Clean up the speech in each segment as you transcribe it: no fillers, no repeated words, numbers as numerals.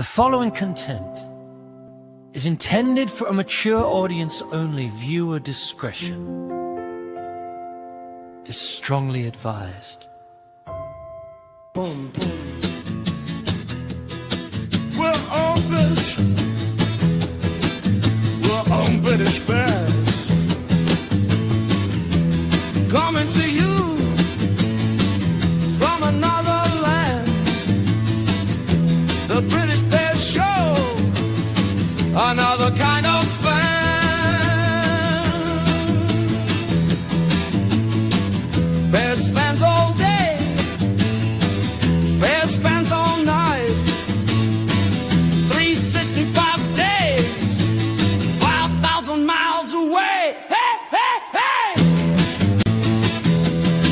The following content is intended for a mature audience only. Viewer discretion is strongly advised. Boom, boom. We're on British Bears, coming to you from another land. The British Bears Show, another kind of fan. Bears fans all day, Bears fans all night, 365 days, 5,000 miles away. Hey, hey, hey!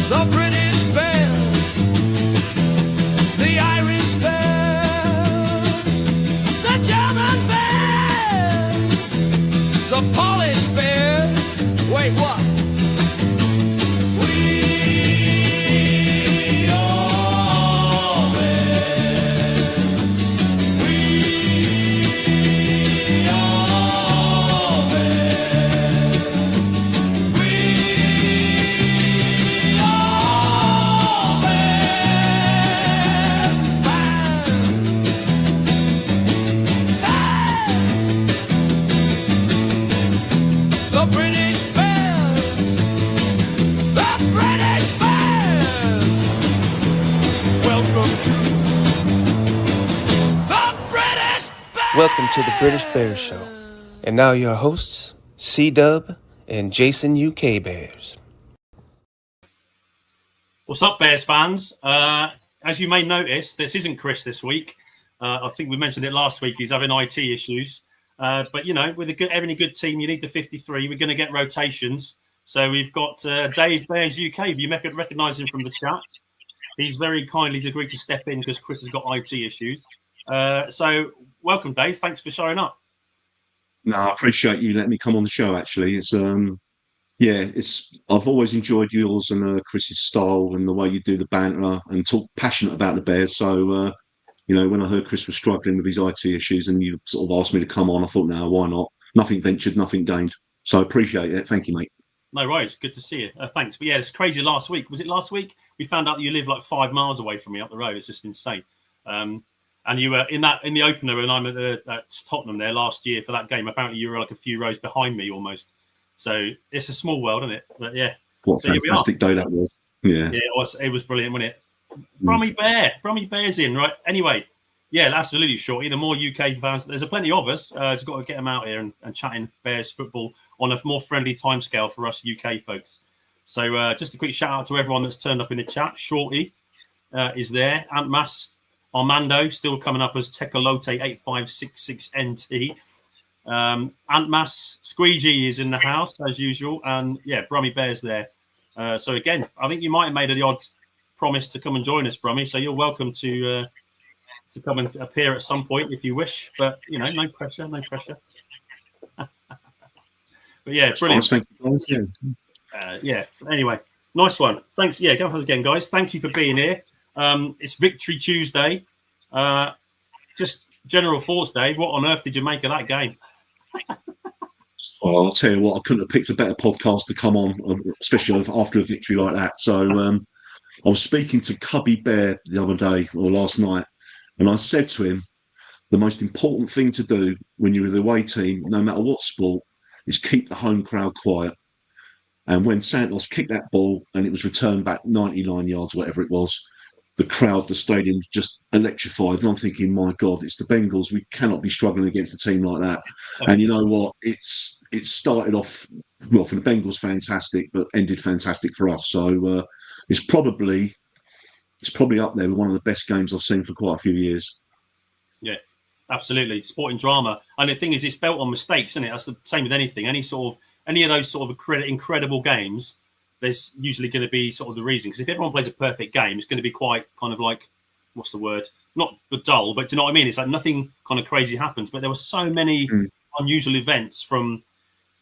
The British Bears, the Irish Bears, the German Bears, the Polish Bears. Wait, what? We are Bears. We are Bears. We are Bears fans. The British Bears. The British Bears. Welcome to the British Bears. Welcome to the British Bears Show. And now your hosts, C-Dub and JasonUKBears. What's up, Bears fans? As you may notice, this isn't Chris this week. I think we mentioned it last week. He's having IT issues. But, you know, with having a good team, you need the 53. We're going to get rotations. So we've got Dave Bears UK. You may recognise him from the chat. He's very kindly agreed to step in because Chris has got IT issues. So welcome, Dave. Thanks for showing up. No, I appreciate you letting me come on the show. Actually, I've always enjoyed yours and Chris's style and the way you do the banter and talk passionate about the Bears. So, when I heard Chris was struggling with his IT issues and you sort of asked me to come on, I thought, no, why not? Nothing ventured, nothing gained. So I appreciate it. Thank you, mate. No worries. Good to see you. Thanks. But yeah, it's crazy. Last week, was it last week? We found out that you live like 5 miles away from me up the road. It's just insane. And you were in the opener when I'm at Tottenham there last year for that game. Apparently, you were like a few rows behind me almost. So it's a small world, isn't it? But yeah, What a fantastic day that was. Yeah, it was brilliant, wasn't it? Brummy Bears in right. Anyway, yeah, absolutely, Shorty. The more UK fans, there's plenty of us. Just got to get them out here and chatting Bears football on a more friendly timescale for us UK folks. So just a quick shout out to everyone that's turned up in the chat. Shorty is there. Ant Mas. Armando still coming up as Tecolote8566NT. Ant Mas Squeegee is in the house as usual, and yeah, Brummy Bears there. So again, I think you might have made the odd promise to come and join us, Brummy. So you're welcome to come and appear at some point if you wish. But no pressure, no pressure. But yeah, brilliant. Thank you, guys. Yeah. Anyway, nice one. Thanks. Yeah, go for it again, guys. Thank you for being here. It's Victory Tuesday. Just general thoughts, Dave. What on earth did you make of that game? Well, I'll tell you what, I couldn't have picked a better podcast to come on, especially after a victory like that. So I was speaking to Cubby Bear the other day or last night, and I said to him, the most important thing to do when you're the away team, no matter what sport, is keep the home crowd quiet. And when Santos kicked that ball and it was returned back 99 yards, whatever it was, the crowd, the stadium just electrified. And I'm thinking, my God, it's the Bengals. We cannot be struggling against a team like that. And you know what? It started off, well, for the Bengals, fantastic, but ended fantastic for us. So it's probably up there with one of the best games I've seen for quite a few years. Yeah, absolutely. Sporting drama. And the thing is, it's built on mistakes, isn't it? That's the same with anything. Any of those sort of incredible games, there's usually going to be sort of the reason. Because if everyone plays a perfect game, it's going to be quite kind of like, what's the word? Not dull, but do you know what I mean? It's like nothing kind of crazy happens. But there were so many unusual events from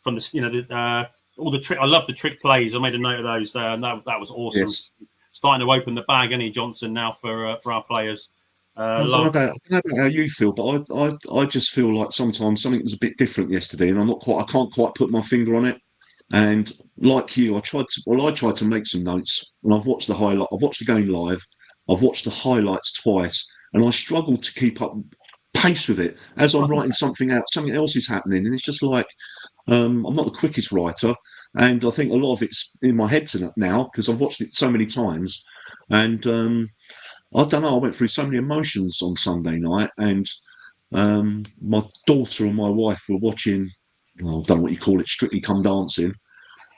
the, all the trick. I love the trick plays. I made a note of those. That was awesome. Yes. Starting to open the bag, Johnson now for our players. I don't know Love. about, I don't know about how you feel, but I just feel like sometimes something was a bit different yesterday, and I can't quite put my finger on it. And like you, I tried to make some notes, and I've watched the game live, I've watched the highlights twice, and I struggled to keep up pace with it as I'm writing something out. Something else is happening, and it's just like I'm not the quickest writer, and I think a lot of it's in my head now because I've watched it so many times, and I don't know. I went through so many emotions on Sunday night, and my daughter and my wife were watching. Well, I don't know what you call it, Strictly Come Dancing,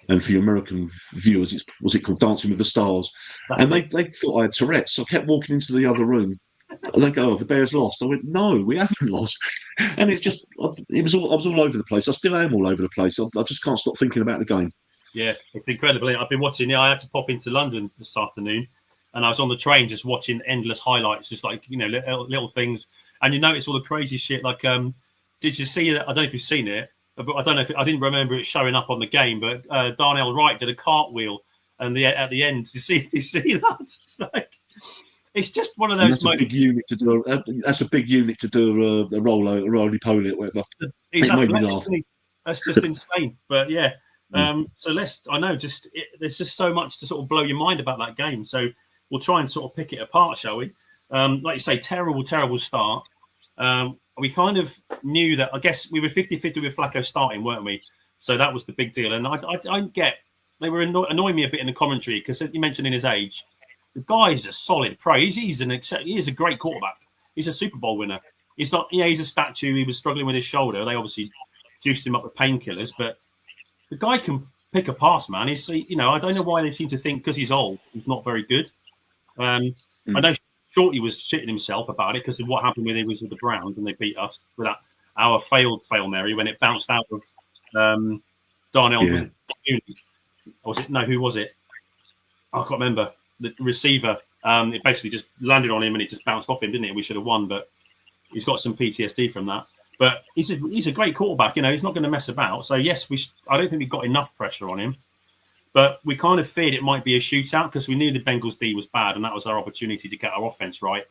and for your American viewers, was it called Dancing with the Stars? That's And it. they thought I had Tourette's, so I kept walking into the other room. And they go, "Oh, the Bears lost." I went, "No, we haven't lost." And it's just, I was all over the place. I still am all over the place. I just can't stop thinking about the game. Yeah, it's incredible. I've been watching. Yeah, I had to pop into London this afternoon, and I was on the train just watching endless highlights, just like little things. And you notice all the crazy shit. Like, did you see that? I don't know if you've seen it, but I don't know if I didn't remember it showing up on the game. But Darnell Wright did a cartwheel, and at the end, you see that? It's like it's just one of And those. that's a big unit to do. That's a big unit to do a roly poly, whatever. He's It made me athletic, laugh. isn't he? That's just insane. But yeah, so there's just so much to sort of blow your mind about that game. So we'll try and sort of pick it apart, shall we? Like you say, terrible start. We kind of knew that. I guess we were 50-50 with Flacco starting, weren't we? So that was the big deal. And I get they were annoying me a bit in the commentary because you mentioned in his age, the guy's a solid pro. He is a great quarterback. He's a Super Bowl winner. He's not, he's a statue. He was struggling with his shoulder. They obviously juiced him up with painkillers, but the guy can pick a pass, man. I don't know why they seem to think because he's old, he's not very good. I know Shorty was shitting himself about it because of what happened when he was with the Browns and they beat us with that our failed Fail Mary when it bounced out of Darnell. Yeah. Was it? No, who was it? I can't remember. The receiver. It basically just landed on him and it just bounced off him, didn't it? We should have won, but he's got some PTSD from that. But he's a great quarterback. He's not going to mess about. So yes, I don't think we got enough pressure on him. But we kind of feared it might be a shootout because we knew the Bengals D was bad, and that was our opportunity to get our offense right.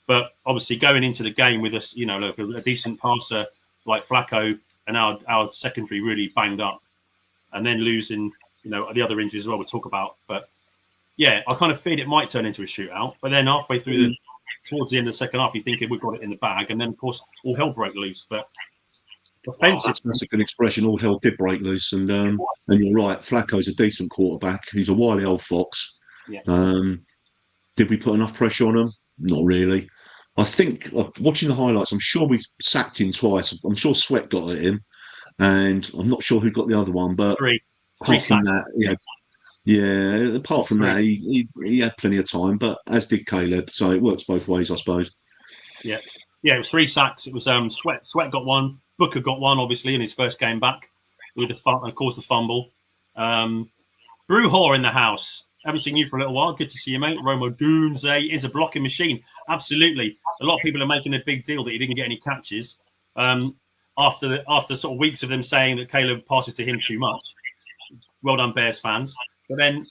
But obviously, going into the game with us, a decent passer like Flacco and our secondary really banged up, and then losing, the other injuries as well. We'll talk about. But yeah, I kind of feared it might turn into a shootout. But then halfway through, towards the end of the second half, you're thinking we've got it in the bag, and then of course all hell broke loose. But That's a good expression. All hell did break loose, and you're right. Flacco's a decent quarterback. He's a wily old fox. Yeah. Did we put enough pressure on him? Not really. I think watching the highlights, I'm sure we sacked him twice. I'm sure Sweat got at him, and I'm not sure who got the other one. But three apart from sacks. that, yeah. Apart from that, he had plenty of time, but as did Caleb. So it works both ways, I suppose. Yeah, it was 3 sacks. It was Sweat got one. Booker got one, obviously, in his first game back with and caused the fumble. Brewhaw in the house. Haven't seen you for a little while. Good to see you, mate. Romo Dunze is a blocking machine. Absolutely. A lot of people are making a big deal that he didn't get any catches after sort of weeks of them saying that Caleb passes to him too much. Well done, Bears fans. But then,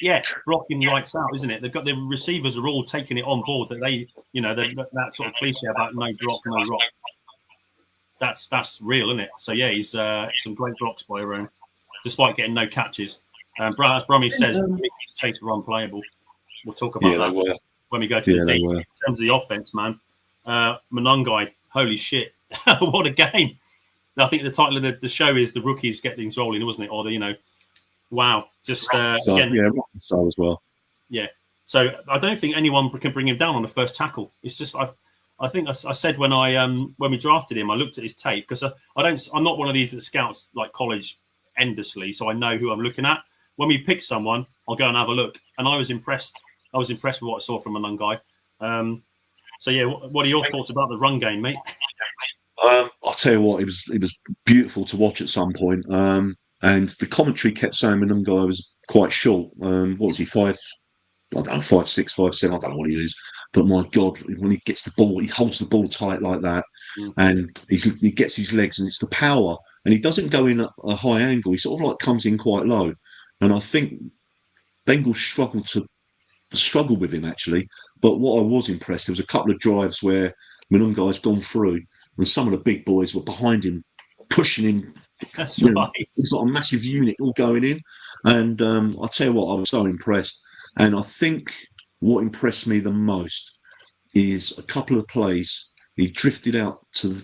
yeah, blocking lights out, isn't it? They've got the receivers are all taking it on board that they, that sort of cliche about no block, no rock. That's real, isn't it? So yeah, he's some great blocks by Aaron, despite getting no catches. As Brommy says, Chase were unplayable. We'll talk about that when we go to the deep. In terms of the offense, man, Monungai, holy shit, what a game! I think the title of the show is "The Rookies Get Things Rolling," wasn't it? Or wow, just again, so as well. Yeah, so I don't think anyone can bring him down on the first tackle. It's just I think I said when we drafted him, I looked at his tape because I'm not one of these that scouts like college endlessly, so I know who I'm looking at. When we pick someone, I'll go and have a look, and I was impressed. I was impressed with what I saw from Monungai. So yeah, what are your thoughts about the run game, mate? I'll tell you what, it was beautiful to watch at some point. And the commentary kept saying Monungai was quite short. What was he, 5? I don't know, 5'6", 5'7", I don't know what he is. But my God, when he gets the ball, he holds the ball tight like that, and he gets his legs, and it's the power. And he doesn't go in at a high angle. He sort of like comes in quite low. And I think Bengals struggle to struggled with him actually. But what I was impressed, there was a couple of drives where Mununga's gone through, and some of the big boys were behind him, pushing him. That's You know, right. it's like a massive unit all going in, and I tell you what, I was so impressed. And I think what impressed me the most is a couple of plays. He drifted out to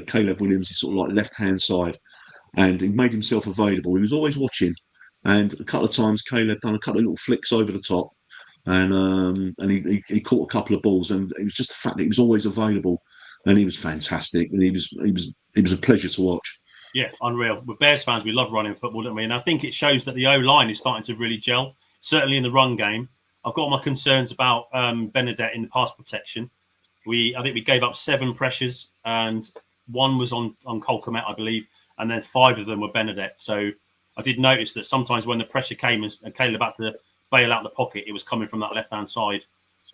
Caleb Williams' sort of like left-hand side, and he made himself available. He was always watching, and a couple of times Caleb done a couple of little flicks over the top, and he caught a couple of balls, and it was just the fact that he was always available, and he was fantastic, and he was a pleasure to watch. Yeah, unreal. We're Bears fans. We love running football, don't we? And I think it shows that the O-line is starting to really gel, certainly in the run game. I've got my concerns about Benedette in the pass protection. I think we gave up 7 pressures, and 1 was on Cole Kmet, I believe, and then 5 of them were Benedette. So I did notice that sometimes when the pressure came and Caleb had to bail out the pocket, it was coming from that left-hand side.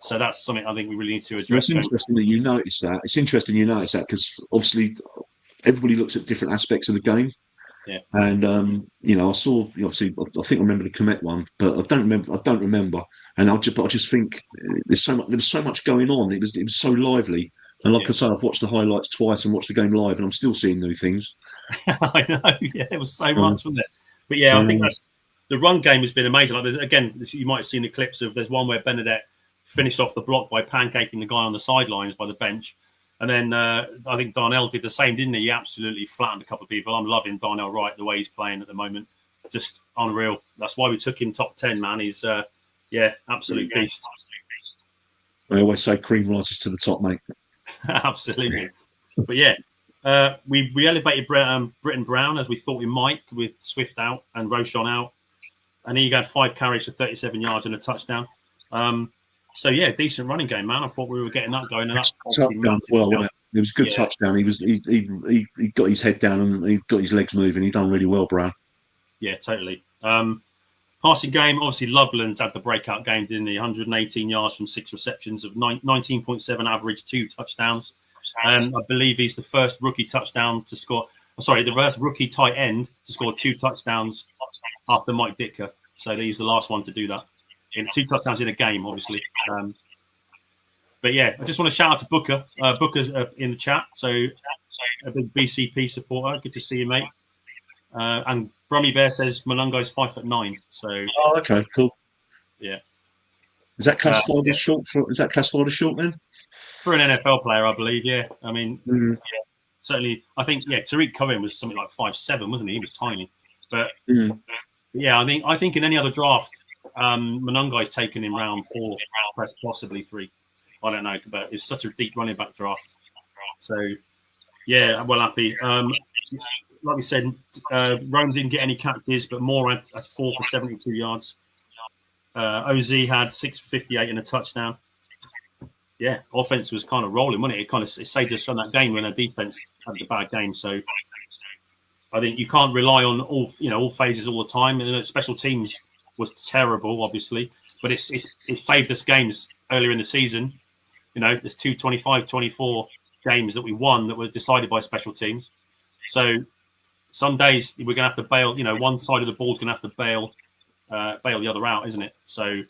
So that's something I think we really need to address. It's interesting that you notice that. It's interesting you notice that because obviously everybody looks at different aspects of the game. Yeah. And I saw obviously I think I remember the Komet one, but I don't remember. And I just think there was so much going on. It was so lively. And like I say, I've watched the highlights twice and watched the game live, and I'm still seeing new things. I know, yeah, it was so much, wasn't it? But yeah, I think that's the run game has been amazing. Like again, you might have seen the clips of there's one where Benedette finished off the block by pancaking the guy on the sidelines by the bench. And then I think Darnell did the same, didn't he? He absolutely flattened a couple of people. I'm loving Darnell Wright, the way he's playing at the moment. Just unreal. That's why we took him top 10, man. He's, absolute beast. I always say cream rises to the top, mate. Absolutely. But yeah, we elevated Britton Brown as we thought we might with Swift out and Roshan out. And he had 5 carries for 37 yards and a touchdown. So yeah, decent running game, man. I thought we were getting that going. And that touchdown as well, wasn't it? It was a good touchdown. He got his head down and he got his legs moving. He done really well, Brown. Yeah, totally. Passing game, obviously Loveland had the breakout game, didn't he? 118 yards from 6 receptions of 19.7 average, 2 touchdowns. I believe he's the first rookie touchdown to score. The first rookie tight end to score 2 touchdowns after Mike Ditka. So he's the last one to do that. In 2 touchdowns in a game, obviously. But yeah, I just want to shout out to Booker. Booker's in the chat, so a big BCP supporter. Good to see you, mate. And Brummy Bear says Malungo's 5'9". So okay, cool. Yeah. Is that classified as short? Is that classified as short then? For an NFL player, I believe. Yeah. I mean, certainly. I think Tariq Cohen was something like 5'7", wasn't he? He was tiny. But yeah, I think in any other draft, Manungai's taken in round 4, possibly 3. I don't know, but it's such a deep running back draft. So yeah, I'm well happy. Like we said, Rome didn't get any catches, but Moore had 4 for 72 yards. OZ had 6 for 58 and a touchdown. Yeah, offense was kind of rolling, wasn't it? It saved us from that game when our defense had the bad game. So I think you can't rely on all phases all the time. And special teams was terrible, obviously, but it saved us games earlier in the season. There's 2 25-24 games that we won that were decided by special teams. So some days we're going to have to bail. One side of the ball's going to have to bail the other out, isn't it? So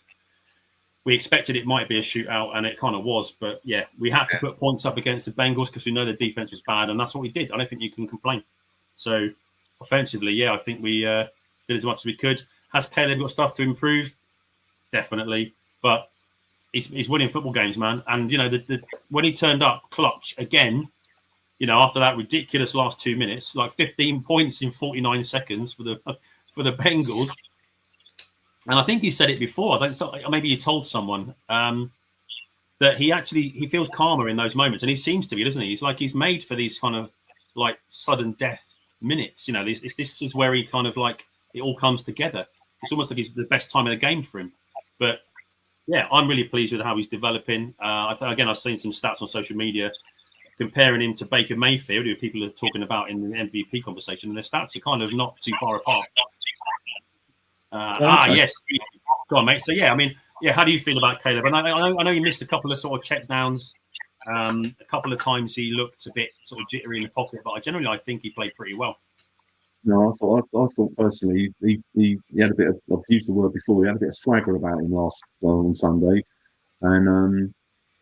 we expected it might be a shootout, and it kind of was. But yeah, we had to put points up against the Bengals because we know the defense was bad, and that's what we did. I don't think you can complain. So offensively, yeah, I think we did as much as we could. Has Caleb got stuff to improve? Definitely, but he's winning football games, man. And when he turned up clutch again, after that ridiculous last 2 minutes, like 15 points in 49 seconds for the Bengals. And I think he said it before. Maybe he told someone that he feels calmer in those moments, and he seems to be, doesn't he? He's made for these kind of like sudden death minutes. This is where he kind of like it all comes together. It's almost like it's the best time of the game for him. But yeah, I'm really pleased with how he's developing. I've seen some stats on social media comparing him to Baker Mayfield, who people are talking about in the MVP conversation, and the stats are kind of not too far apart. Yes. Go on, mate. So, yeah, I mean, how do you feel about Caleb? And I know you missed a couple of sort of check downs. A couple of times he looked a bit sort of jittery in the pocket, but I think he played pretty well. No, I thought personally he had a bit of, I've used the word before, he had a bit of swagger about him last on Sunday. And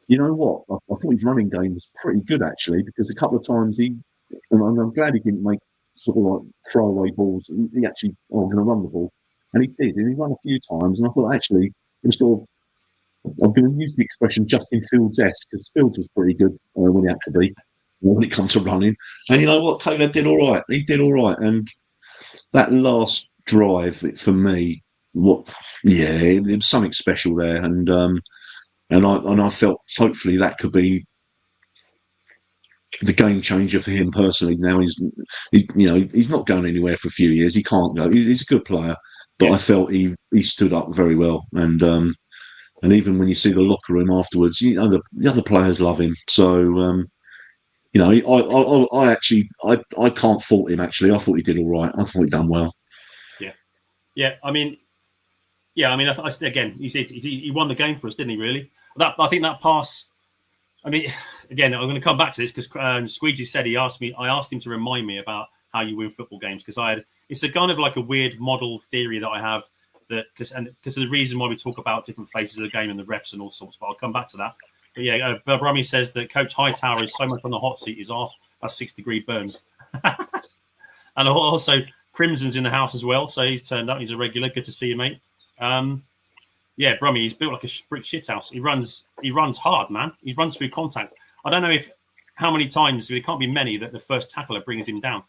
you know what? I thought his running game was pretty good actually, because a couple of times and I'm glad he didn't make sort of like throwaway balls. He actually, oh, I'm going to run the ball. And he did, and he ran a few times. And I thought actually, it was sort of, I'm going to use the expression Justin Fields-esque, because Fields was pretty good when he had to be, when it comes to running. And you know what? Caleb did all right. He did all right. And that last drive for me, it was something special there. And I felt hopefully that could be the game changer for him personally. Now he's not going anywhere for a few years. He can't go. He's a good player, but I felt he stood up very well. And even when you see the locker room afterwards, you know the other players love him. So you know, I can't fault him. Actually, I thought he did all right. I thought he done well. Yeah. I mean, again, you said he won the game for us, didn't he? Really? I think that pass. I mean, again, I'm going to come back to this because Squeegee said I asked him to remind me about how you win football games, because it's a kind of like a weird model theory that I have, that because of the reason why we talk about different phases of the game and the refs and all sorts. But I'll come back to that. But yeah, Brummy says that Coach Hightower is so much on the hot seat, his arse has 6-degree burns. And also Crimson's in the house as well, so he's turned up. He's a regular. Good to see you, mate. Yeah, Brummy, he's built like a brick shithouse. He runs hard, man. He runs through contact. I don't know how many times, there can't be many, that the first tackler brings him down.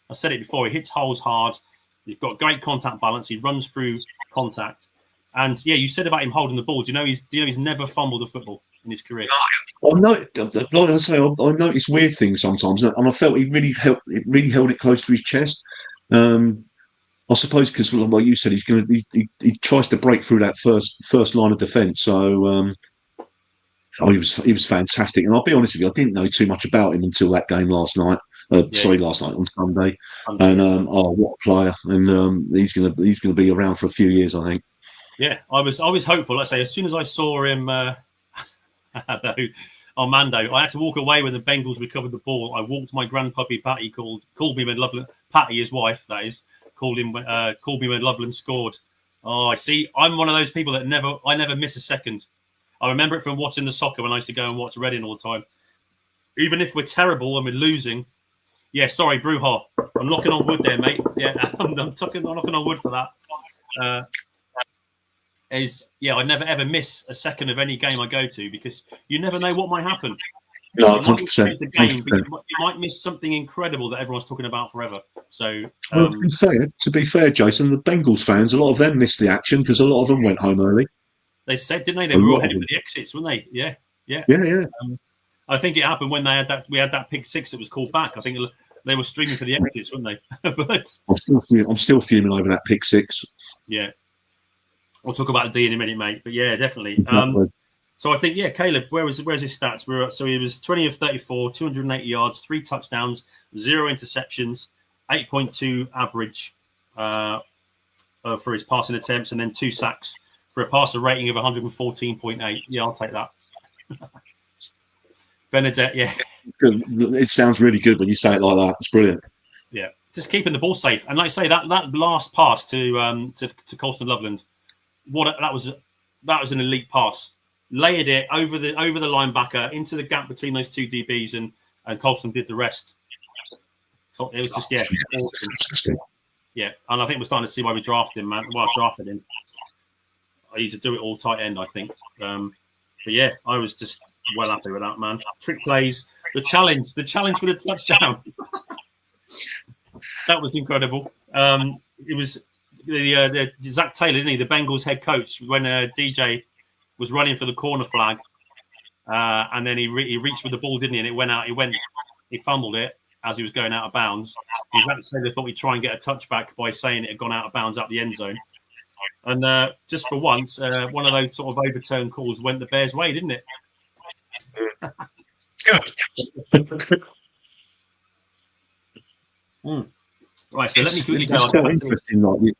I said it before, he hits holes hard. He's got great contact balance. He runs through contact. And yeah, you said about him holding the ball. Do you know he's never fumbled a football in his career? Like I say, I notice weird things sometimes, and I felt he really held it close to his chest. I suppose because, like you said, he tries to break through that first line of defence. So he was fantastic. And I'll be honest with you, I didn't know too much about him until that game last night. Last night on Sunday. And what a player! And he's gonna be around for a few years, I think. Yeah, I was hopeful. Let's say as soon as I saw him, Armando, I had to walk away when the Bengals recovered the ball. I walked my grandpuppy Patty, called me when Loveland, Patty, his wife, that is, called me when Loveland scored. Oh, I see. I'm one of those people that I never miss a second. I remember it from watching the soccer when I used to go and watch Reading all the time. Even if we're terrible and we're losing. Yeah, sorry, Bruja. I'm knocking on wood there, mate. Yeah, I'm knocking on wood for that. I never ever miss a second of any game I go to, because you never know what might happen. No, you might 100%. miss the game, but you might miss something incredible that everyone's talking about forever. So, to be fair, Jason, the Bengals fans, a lot of them missed the action because a lot of them went home early. They said, didn't they? They were all heading for the exits, weren't they? Yeah. I think it happened when we had that pick six that was called back. I think they were streaming for the exits, weren't they? But I'm still fuming over that pick six. Yeah. We'll talk about D in a minute, mate. But yeah, definitely. Exactly. So I think, Caleb, where's his stats? So he was 20 of 34, 280 yards, 3 touchdowns, 0 interceptions, 8.2 average for his passing attempts, and then 2 sacks for a passer rating of 114.8. Yeah, I'll take that. Benedette, yeah. Good. It sounds really good when you say it like that. It's brilliant. Yeah, just keeping the ball safe. And like I say, that last pass to Colston Loveland, that was an elite pass. Layered it over the linebacker into the gap between those 2 DBs, and Colston did the rest. So it was just awesome. Yeah, and I think we're starting to see why we drafted him, man. Well, I drafted him. I used to do it all tight end, I think. But yeah, I was just well happy with that, man. Trick plays, the challenge for the touchdown. That was incredible. It was the Zach Taylor, didn't he? The Bengals head coach, when DJ was running for the corner flag, and then he reached with the ball, didn't he? And it went out. He fumbled it as he was going out of bounds. Zach Taylor thought he'd try and get a touchback by saying it had gone out of bounds at the end zone. And just for once, one of those sort of overturned calls went the Bears' way, didn't it? Good. Right, so let me quickly go. It's quite interesting. Like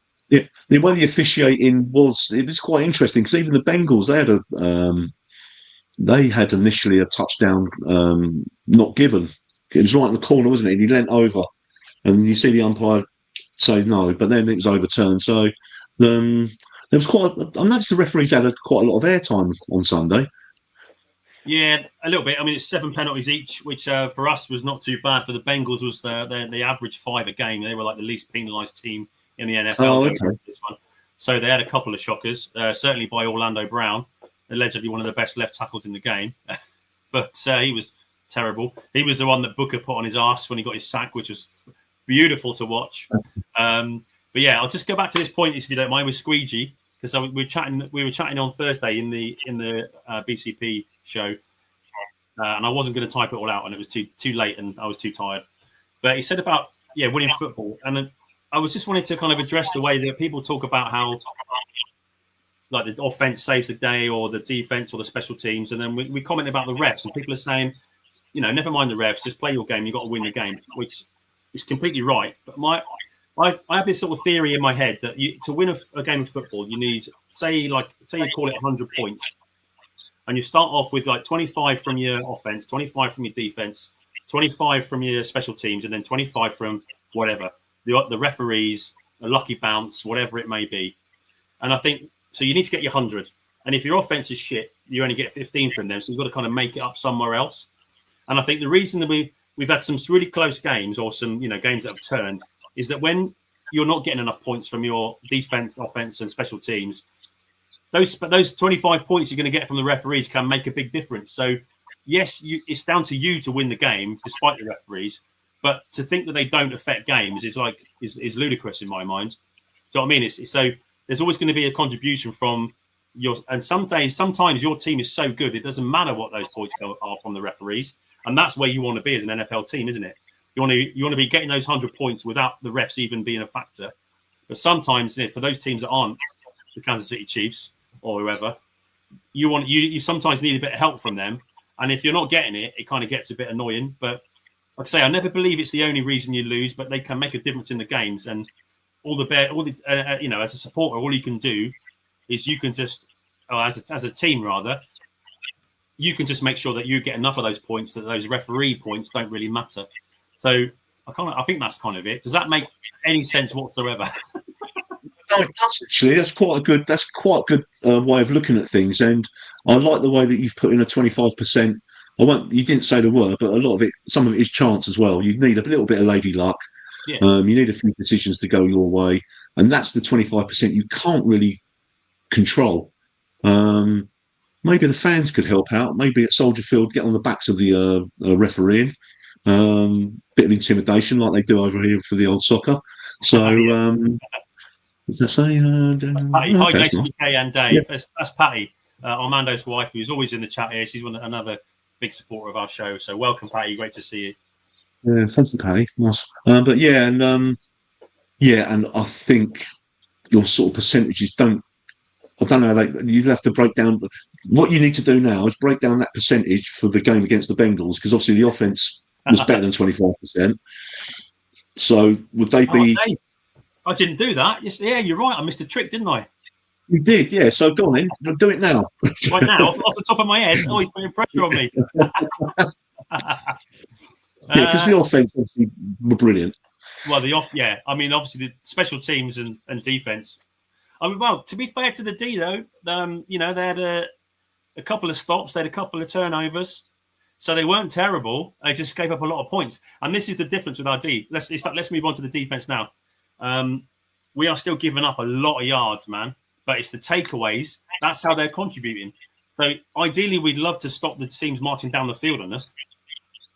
the way the officiating was quite interesting, because even the Bengals, they had initially a touchdown not given. It was right in the corner, wasn't it? And he leant over, and you see the umpire say no, but then it was overturned. So there was I noticed the referees had quite a lot of airtime on Sunday. Yeah, a little bit. I mean, it's 7 penalties each, which for us was not too bad. For the Bengals, was the average 5 a game. They were like the least penalised team in the NFL. Oh, okay. This one. So they had a couple of shockers, certainly by Orlando Brown, allegedly one of the best left tackles in the game. But he was terrible. He was the one that Booker put on his ass when he got his sack, which was beautiful to watch. But yeah, I'll just go back to this point, if you don't mind, with Squeegee, because we were chatting on Thursday in the BCP show, and I wasn't going to type it all out, and it was too late, and I was too tired. But he said about winning football, and I was just wanting to kind of address the way that people talk about how like the offense saves the day, or the defense, or the special teams, and then we comment about the refs, and people are saying, never mind the refs, just play your game. You've got to win the game, which is completely right. But I have this sort of theory in my head that to win a game of football, you need, say you call it 100 points, and you start off with like 25 from your offense, 25 from your defense, 25 from your special teams, and then 25 from whatever, the referees, a lucky bounce, whatever it may be. And I think, so you need to get your 100. And if your offense is shit, you only get 15 from them. So you've got to kind of make it up somewhere else. And I think the reason that we've had some really close games, or some, games that have turned, is that when you're not getting enough points from your defense, offense, and special teams, those 25 points you're going to get from the referees can make a big difference. So yes, it's down to you to win the game despite the referees, but to think that they don't affect games is ludicrous in my mind. Do you know what I mean? So there's always going to be a contribution from and sometimes your team is so good it doesn't matter what those points are from the referees, and that's where you want to be as an NFL team, isn't it? You want to be getting those 100 points without the refs even being a factor. But sometimes, for those teams that aren't the Kansas City Chiefs or whoever, you sometimes need a bit of help from them. And if you're not getting it, it kind of gets a bit annoying. But like I say, I never believe it's the only reason you lose, but they can make a difference in the games. And as a supporter, all you can do is you can just, as a team rather, you can just make sure that you get enough of those points that those referee points don't really matter. So I think that's kind of it. Does that make any sense whatsoever? No, it does actually. That's quite a good way of looking at things, and I like the way that you've put in a 25%. You didn't say the word, but a lot of it, some of it is chance as well. You need a little bit of lady luck. Yeah. You need a few decisions to go your way, and that's the 25% you can't really control. Maybe the fans could help out. Maybe at Soldier Field, get on the backs of the refereeing. Bit of intimidation like they do over here for the old soccer. So, what did I say? Patty. Hi, Jason, nice. UK and Dave. Yeah. That's Patty, Armando's wife, who's always in the chat here. She's another big supporter of our show. So welcome, Patty. Great to see you. Yeah, thank you, Patty. Nice. But yeah, and I think your sort of percentages don't. I don't know. You'd have to break down. What you need to do now is break down that percentage for the game against the Bengals, because obviously the offense was better than 25%. So would they be? I didn't do that. Yes, yeah, you're right. I missed a trick, didn't I? You did, yeah. So go on then. Do it now. Right now, off the top of my head. Oh, he's putting pressure on me. Yeah, because the offense obviously were brilliant. Well, I mean, obviously the special teams and defense. I mean, well, to be fair to the D though, they had a couple of stops, they had a couple of turnovers, so they weren't terrible. They just gave up a lot of points, and this is the difference with our D. Let's move on to the defense now. We are still giving up a lot of yards, man, but it's the takeaways. That's how they're contributing. So ideally, we'd love to stop the teams marching down the field on us,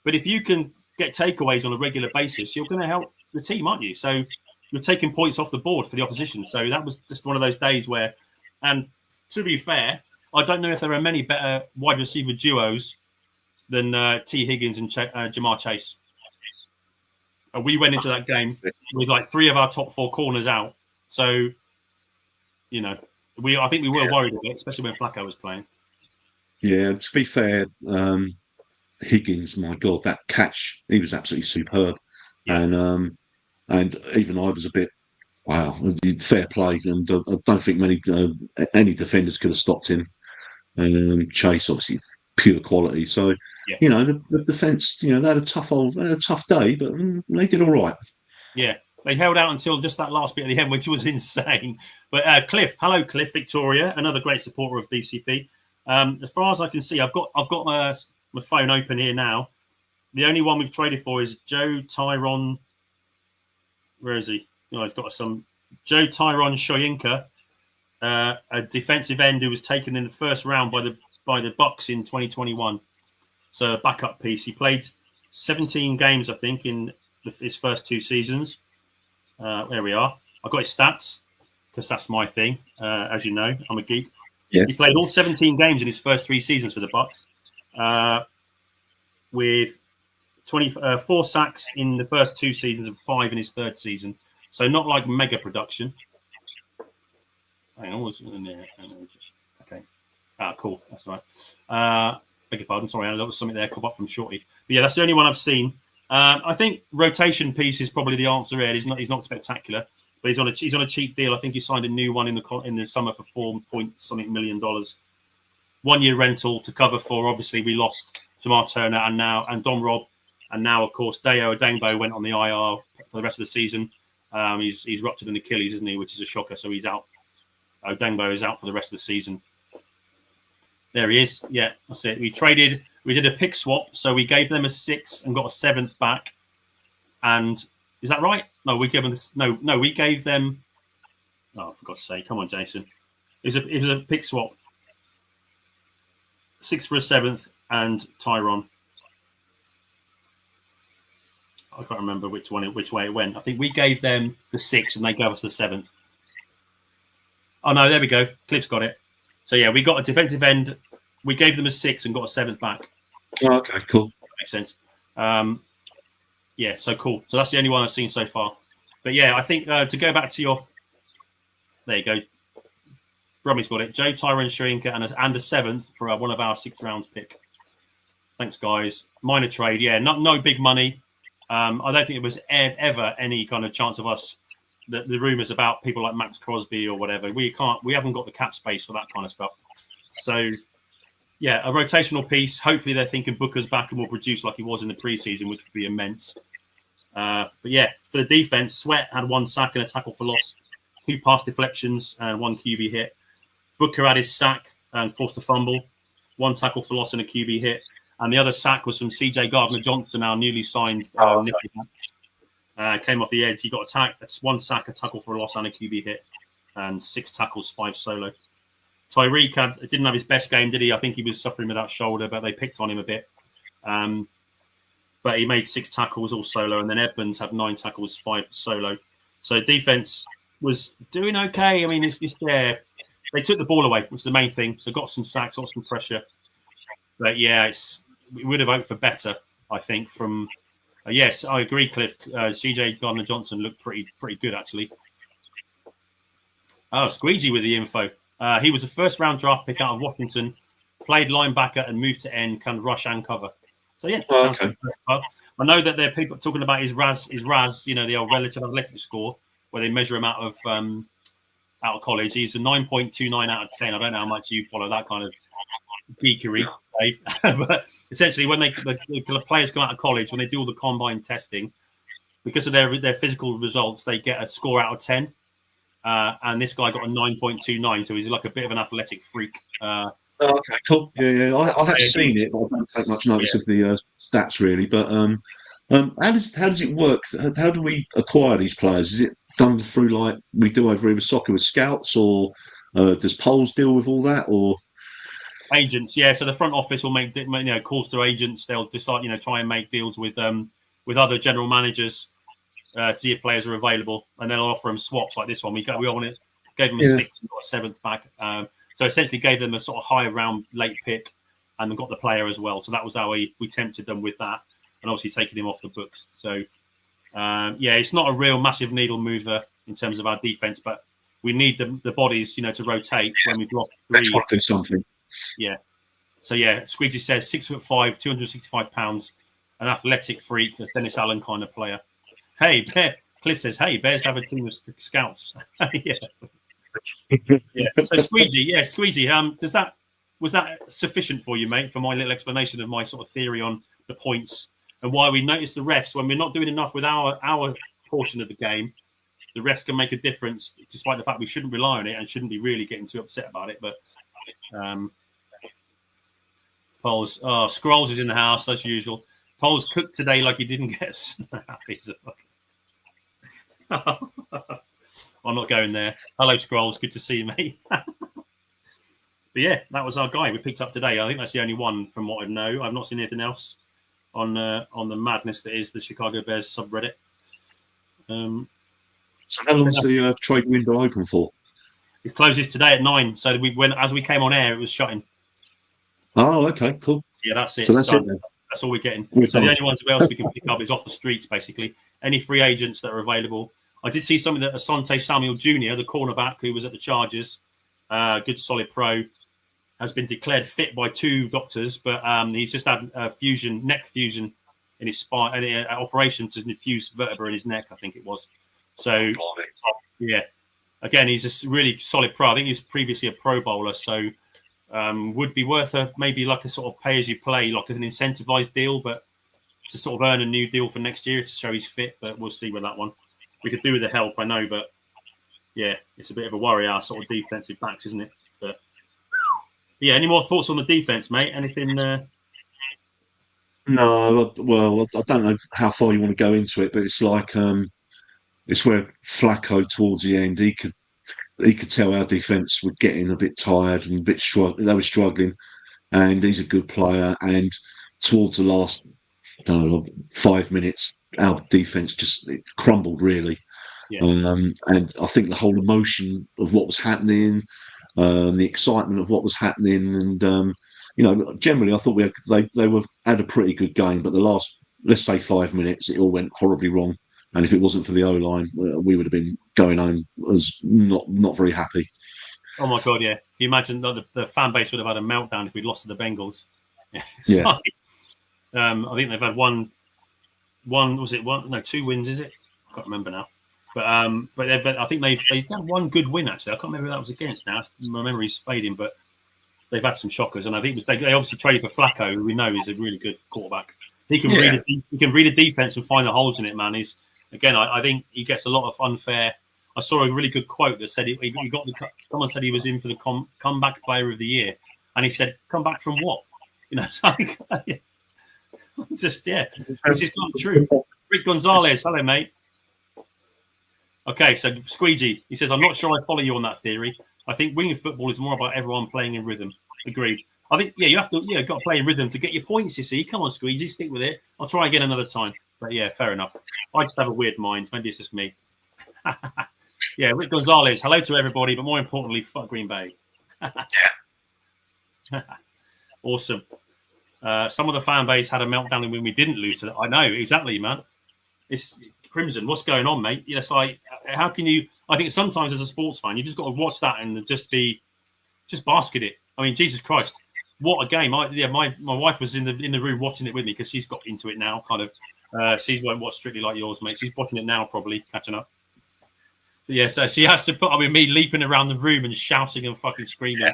but if you can get takeaways on a regular basis, you're going to help the team, aren't you? So you're taking points off the board for the opposition. So that was just one of those days where, and to be fair, I don't know if there are many better wide receiver duos than T. Higgins and Jamar Chase. And we went into that game with like 3 of our top 4 corners out. So, I think we were worried a bit, especially when Flacco was playing. Yeah, to be fair, Higgins, my God, that catch, he was absolutely superb. Yeah. And even I was a bit, wow, fair play. And I don't think any defenders could have stopped him. Chase, obviously, pure quality. So, the defence, they had a tough day, but they did all right. Yeah. They held out until just that last bit at the end, which was insane. But Cliff, hello, Cliff, Victoria, another great supporter of BCP. As far as I can see, I've got my phone open here now. The only one we've traded for is Joe Tyron. Where is he? Oh, he's got some Joe Tyron Shoyinka, a defensive end who was taken in the first round by the Bucks in 2021. So a backup piece. He played 17 games, I think, in his first 2 seasons. There we are. I've got his stats because that's my thing. As you know, I'm a geek. Yeah. He played all 17 games in his first 3 seasons for the Bucks, with 24 sacks in the first 2 seasons and 5 in his 3rd season. So not like mega production. Hang on, what's in there? Okay. Cool. That's right. Beg your pardon. Sorry, there was something there come up from Shorty. But yeah, that's the only one I've seen. I think rotation piece is probably the answer here. He's not spectacular, but he's on a cheap deal. I think he signed a new one in the summer for $4 million. 1 year rental to cover for, obviously we lost Jamar Turner and Don Robb, and now of course Dayo Odengbo went on the IR for the rest of the season. He's ruptured an Achilles, isn't he? Which is a shocker. So he's out. Odengbo is out for the rest of the season. There he is. Yeah, that's it. We did a pick swap, so we gave them a 6 and got a 7th back. And is that right? No, we gave them this. No, we gave them. Oh, for God's sake! Come on, Jason. It was a pick swap. 6 for a 7th and Tyron. I can't remember which way it went. I think we gave them the 6 and they gave us the 7th. Oh no, there we go. Cliff's got it. So yeah, we got a defensive end. We gave them a 6 and got a 7th back. Oh, okay, cool. That makes sense. Yeah, so cool. So that's the only one I've seen so far. But yeah, I think to go back to your, there you go. Brummy's got it. Joe Tyron Shoyinka and a 7th for one of our 6th round pick. Thanks, guys. Minor trade, yeah. No big money. I don't think it was ever any kind of chance of us. The rumours about people like Max Crosby or whatever, we haven't got the cap space for that kind of stuff. So, yeah, a rotational piece. Hopefully they're thinking Booker's back and will produce like he was in the preseason, which would be immense. But yeah, for the defense, Sweat had 1 sack and a tackle for loss, 2 pass deflections and 1 QB hit. Booker had his sack and forced a fumble, 1 tackle for loss and a QB hit. And the other sack was from CJ Gardner-Johnson, our newly signed came off the edge. He got attacked. That's 1 sack, a tackle for a loss, and a QB hit, and 6 tackles, 5 solo. Tyreek didn't have his best game, did he? I think he was suffering with that shoulder, but they picked on him a bit. But he made 6 tackles, all solo, and then Edmonds had 9 tackles, 5 solo. So defense was doing okay. I mean, they took the ball away, which is the main thing. So got some sacks, got some pressure. But yeah, we would have hoped for better, I think, from. Yes, I agree, Cliff. CJ Gardner-Johnson looked pretty good, actually. Oh, Squeegee with the info. He was a first-round draft pick out of Washington, played linebacker and moved to end, can rush and cover. So, yeah. Okay. I know that there are people talking about his RAS, the old relative athletic score, where they measure him out of college. He's a 9.29 out of 10. I don't know how much you follow that kind of geekery, Dave. But essentially, when the players come out of college, when they do all the combine testing, because of their physical results, they get a score out of 10. And this guy got a 9.29, so he's like a bit of an athletic freak. Okay, cool. Yeah. I have seen it, but I don't take much notice of the stats really. But how does it work? How do we acquire these players? Is it done through like we do over here with soccer with scouts, or does Polls deal with all that, or agents? Yeah, so the front office will make calls to agents. They'll decide, try and make deals with other general managers, see if players are available, and then I'll offer them swaps like this one. We gave them a 6 and got a 7th back. So essentially gave them a sort of high round late pick and then got the player as well. So that was how we tempted them with that, and obviously taking him off the books. So it's not a real massive needle mover in terms of our defense, but we need the bodies, to rotate when we drop 3. try to do something? Yeah. So yeah, Squeegee says 6'5", 265 pounds, an athletic freak, a Dennis Allen kind of player. Hey, Cliff says, hey, Bears have a team of scouts. Yeah. So Squeegee, was that sufficient for you, mate, for my little explanation of my sort of theory on the points and why we notice the refs when we're not doing enough with our portion of the game. The refs can make a difference, despite the fact we shouldn't rely on it and shouldn't be really getting too upset about it. But Polls, Scrolls is in the house as usual. Polls cooked today like he didn't get a snap. I'm not going there. Hello, Scrolls. Good to see you, mate. But yeah, that was our guy we picked up today. I think that's the only one from what I know. I've not seen anything else on the madness that is the Chicago Bears subreddit. So how long's the trade window open for? It closes today at 9. So as we came on air, it was shutting. Oh, okay, cool. Yeah, that's it. So that's it then. That's all we're getting. We're so done. the only ones else we can pick up is off the streets, basically. Any free agents that are available. I did see something that Asante Samuel Jr., the cornerback who was at the Chargers, good solid pro, has been declared fit by 2 doctors, but he's just had a neck fusion in his spine, an operation to fuse vertebra in his neck, I think it was. So, yeah, again, he's a really solid pro. I think he's previously a Pro Bowler, so would be worth maybe like a sort of pay-as-you-play, like an incentivized deal, but to sort of earn a new deal for next year to show he's fit. But we'll see with that one. We could do with the help, I know, but yeah, it's a bit of a worry, our sort of defensive backs, isn't it? But yeah, any more thoughts on the defense, mate? Anything? No, well, I don't know how far you want to go into it, but it's like it's where Flacco towards the end he could tell our defense were getting a bit tired and a bit they were struggling, and he's a good player. And towards the last, I don't know, 5 minutes, our defense just crumbled really. Yeah. And I think the whole emotion of what was happening, the excitement of what was happening, and generally I thought they had a pretty good game, but the last, let's say 5 minutes, it all went horribly wrong. And if it wasn't for the O-line, we would have been going home as not very happy. Oh my God, yeah! Can you imagine the fan base would have had a meltdown if we'd lost to the Bengals? Yeah. I think they've had one. Was it one? No, 2 wins. Is it? I can't remember now. But I think they've done one good win actually. I can't remember who that was against now. My memory's fading, but they've had some shockers, and I think they obviously traded for Flacco, who we know is a really good quarterback. He can read a defense and find the holes in it, man. I think he gets a lot of unfair. I saw a really good quote that said he got someone said he was in for the comeback player of the year, and he said, "Come back from what?" It's like, just which is not true. Rick Gonzalez, hello mate. Okay, so Squeegee, he says, "I'm not sure I follow you on that theory. I think winning football is more about everyone playing in rhythm." Agreed. I think you have to got to play in rhythm to get your points. You see, come on, Squeegee, stick with it. I'll try again another time. But yeah, fair enough. I just have a weird mind. Maybe it's just me. Yeah, Rick Gonzalez, hello to everybody, but more importantly, fuck Green Bay. Awesome. Some of the fan base had a meltdown when we didn't lose to that. I know, exactly, man. It's Crimson. What's going on, mate? Yes, how can you? I think sometimes as a sports fan, you just got to watch that and just basket it. I mean, Jesus Christ, what a game! My wife was in the room watching it with me because she's got into it now, kind of. She won't watch Strictly Like Yours, mate. She's watching it now, probably catching up. But yeah, so she has to put up with me leaping around the room and shouting and fucking screaming. Yeah.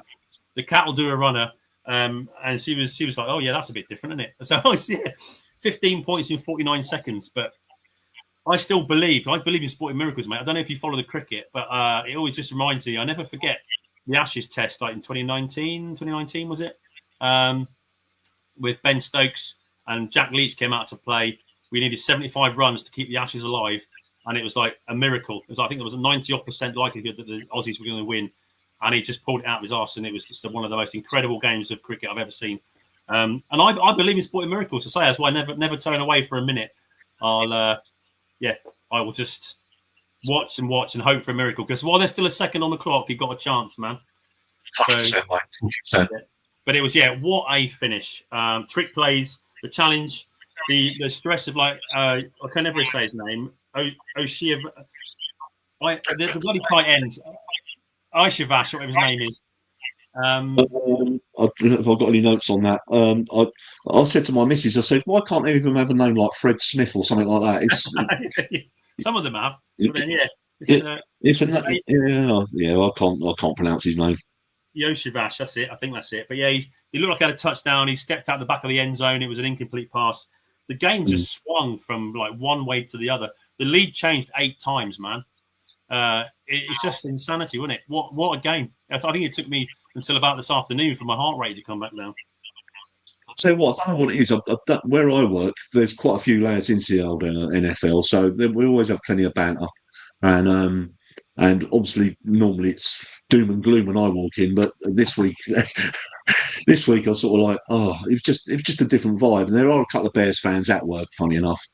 The cat will do a runner, and she was like, "Oh yeah, that's a bit different, isn't it?" So 15 points in 49 seconds. But I still believe in sporting miracles, mate. I don't know if you follow the cricket, but it always just reminds me. I never forget the Ashes test, like in 2019 was it? With Ben Stokes and Jack Leach came out to play. We needed 75 runs to keep the Ashes alive, and it was like a miracle. I think there was a 90% likelihood that the Aussies were going to win, and he just pulled it out of his arse, and it was just one of the most incredible games of cricket I've ever seen. And I believe in sporting miracles. To say that's why I never turn away for a minute. I will just watch and hope for a miracle. Because while there's still a second on the clock, you've got a chance, man. So, but it was what a finish! Trick plays, the challenge. The stress of I can never say his name. The bloody tight end, Aishavash, whatever his name is. I've got any notes on that. I said to my missus, I said, why can't any of them have a name like Fred Smith or something like that? Some of them have. But then, I can't pronounce his name. Yoshavash, that's it. I think that's it. But yeah, he looked like he had a touchdown. He stepped out the back of the end zone. It was an incomplete pass. The game just swung from like one way to the other. The lead changed 8 times, man. It's just insanity, wasn't it? What a game! I think it took me until about this afternoon for my heart rate to come back down. I'll tell you what, I don't know what it is. Where I work, there's quite a few lads into the old NFL, so we always have plenty of banter. And obviously, normally it's doom and gloom when I walk in, but this week, this week I was sort of like, it was just a different vibe. And there are a couple of Bears fans at work, funny enough,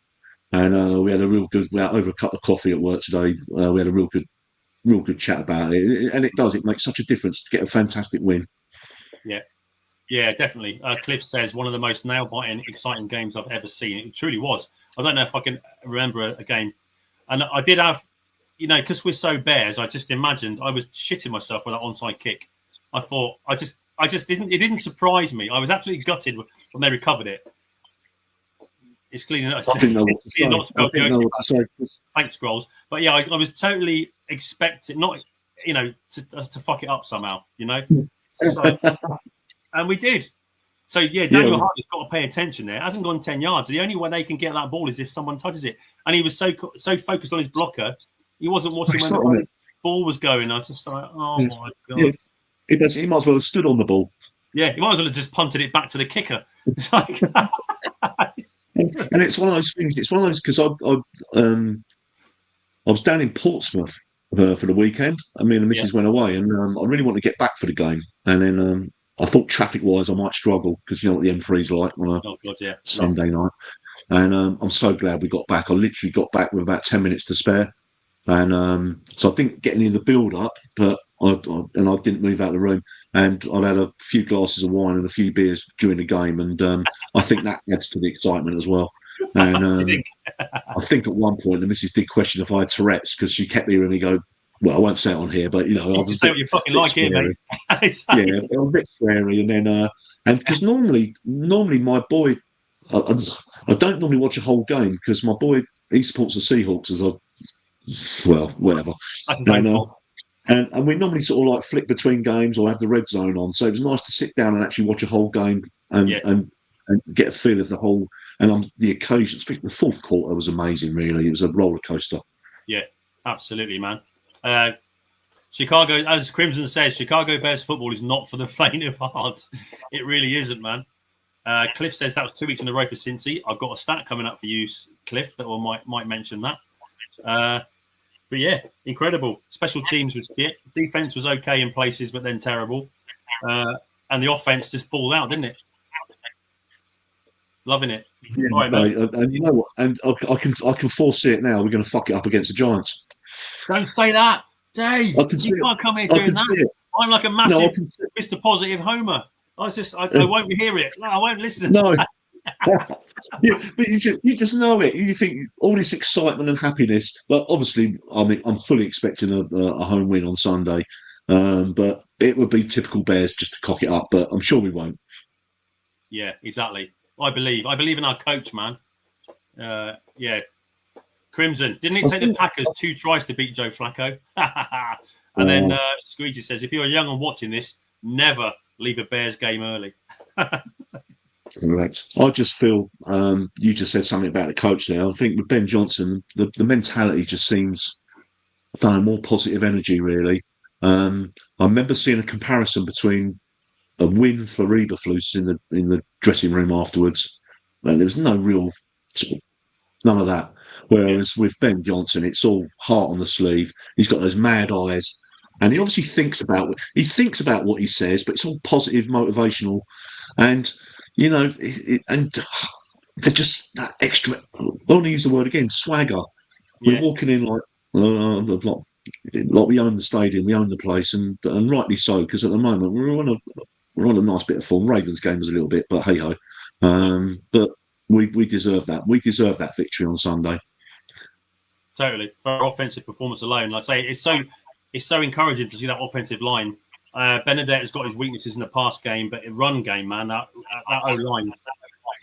and we had over a cup of coffee at work today. We had a real good chat about it, and it makes such a difference to get a fantastic win. Yeah, definitely. Cliff says one of the most nail-biting, exciting games I've ever seen. It truly was. I don't know if I can remember a game. And I did have, because we're so Bears, I just imagined I was shitting myself with that onside kick. I thought, I just didn't, it didn't surprise me. I was absolutely gutted when they recovered it. It's cleaning up. I didn't know what to say. Thanks, Scrolls. But yeah, I was totally expecting, not, to fuck it up somehow, So, and we did. So, Daniel Hartley's got to pay attention there. It hasn't gone 10 yards. The only way they can get that ball is if someone touches it. And he was so focused on his blocker, he wasn't watching when the ball was going. I was just like, oh, my God. Yeah. He might as well have stood on the ball. Yeah, he might as well have just punted it back to the kicker. It's like... And it's one of those things. It's one of those because I was down in Portsmouth for the weekend. Me and the missus went away, and I really wanted to get back for the game. And then I thought traffic-wise I might struggle because you know what the M3's like on a Sunday night. And I'm so glad we got back. I literally got back with about 10 minutes to spare, and so I didn't get any of the build-up, but I didn't move out of the room. And I'd had a few glasses of wine and a few beers during the game, and I think that adds to the excitement as well. And I think at one point the missus did question if I had Tourette's because she kept hearing me go, well, I won't say it on here, but I was say what you fucking like here, mate. Yeah, I was a bit sweary, and then and because normally my boy, I don't normally watch a whole game because my boy he supports the Seahawks whatever. And we normally sort of like flick between games or have the red zone on, so it was nice to sit down and actually watch a whole game and get a feel of the whole. And the occasion, the fourth quarter was amazing. Really, it was a roller coaster. Yeah, absolutely, man. Chicago, as Crimson says, Chicago Bears football is not for the faint of heart. It really isn't, man. Cliff says that was 2 weeks in a row for Cincy. I've got a stat coming up for you, Cliff, that I might mention that. But yeah, incredible. Special teams was shit. Defense was okay in places, but then terrible. And the offense just balled out, didn't it? Loving it. Yeah, right, and you know what? And I can foresee it now. We're going to fuck it up against the Giants. Don't say that, Dave. You can't come here doing that. I'm like a massive Mr. Positive Homer. I won't hear it. No, I won't listen. No. Yeah, but you just know it. You think all this excitement and happiness. But obviously, I'm fully expecting a home win on Sunday. But it would be typical Bears just to cock it up. But I'm sure we won't. Yeah, exactly. I believe in our coach, man. Yeah. Crimson. Didn't it take the Packers 2 tries to beat Joe Flacco? And then Squeegee says, if you're young and watching this, never leave a Bears game early. Correct. I just feel you just said something about the coach there. I think with Ben Johnson, the mentality just seems more positive energy, really. I remember seeing a comparison between a win for Eberflus in the dressing room afterwards. And there was no real none of that. Whereas with Ben Johnson, it's all heart on the sleeve. He's got those mad eyes, and he obviously thinks about what he says, but it's all positive, motivational, and and they're just that extra. I want to use the word again, swagger. We're walking in like we own the stadium, we own the place, and rightly so, because at the moment we're on a nice bit of form. Ravens game was a little bit, but hey ho. But we deserve that. We deserve that victory on Sunday. Totally. For our offensive performance alone, like I say, it's so encouraging to see that offensive line. Benedette has got his weaknesses in the pass game, but in run game, man, that O-line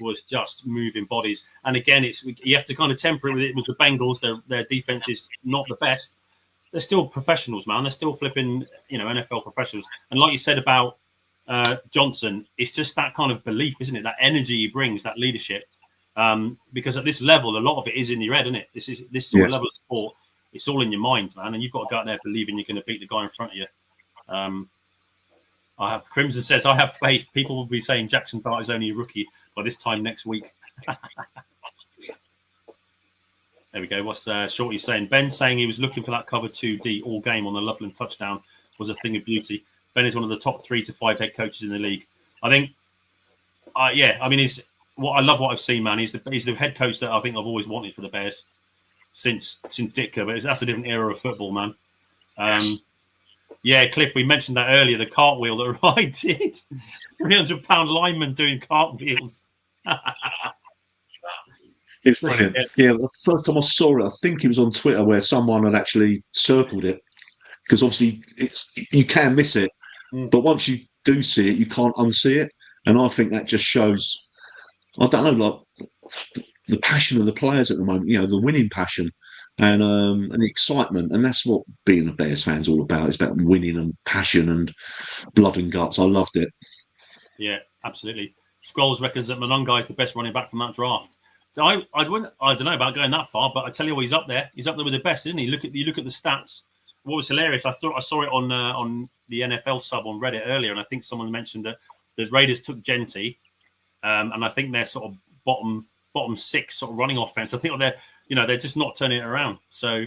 was just moving bodies. And again, you have to kind of temper it with it. Was the Bengals, their defense is not the best. They're still professionals, man. They're still flipping, NFL professionals. And like you said about Johnson, it's just that kind of belief, isn't it? That energy he brings, that leadership. Because at this level, a lot of it is in your head, isn't it? This sort of level of sport. It's all in your mind, man, and you've got to go out there believing you're going to beat the guy in front of you. I have Crimson says, I have faith. People will be saying Jackson Dart is only a rookie by this time next week. There we go. What's Shorty saying? Ben saying he was looking for that cover 2D all game on the Loveland touchdown was a thing of beauty. Ben is one of the top 3 to 5 head coaches in the league. I think, I mean, I love what I've seen, man. He's the head coach that I think I've always wanted for the Bears since Ditka, but that's a different era of football, man. Yeah, Cliff, we mentioned that earlier, the cartwheel that Ryan did. 300-pound lineman doing cartwheels. It's brilliant. Yeah, the first time I saw it, I think it was on Twitter where someone had actually circled it. Because obviously you can miss it. But once you do see it, you can't unsee it. And I think that just shows, I don't know, like the passion of the players at the moment, the winning passion and the excitement. And that's what being a Bears fan is all about. It's about winning and passion and blood and guts. I loved it. Yeah, absolutely. Scrolls reckons that Monongai is the best running back from that draft. So I don't know about going that far, but I tell you what, he's up there. He's up there with the best, isn't he? You look at the stats. What was hilarious, I saw it on the NFL sub on Reddit earlier, and I think someone mentioned that the Raiders took Genty, and I think they're sort of bottom 6 sort of running offense. I think they're just not turning it around. So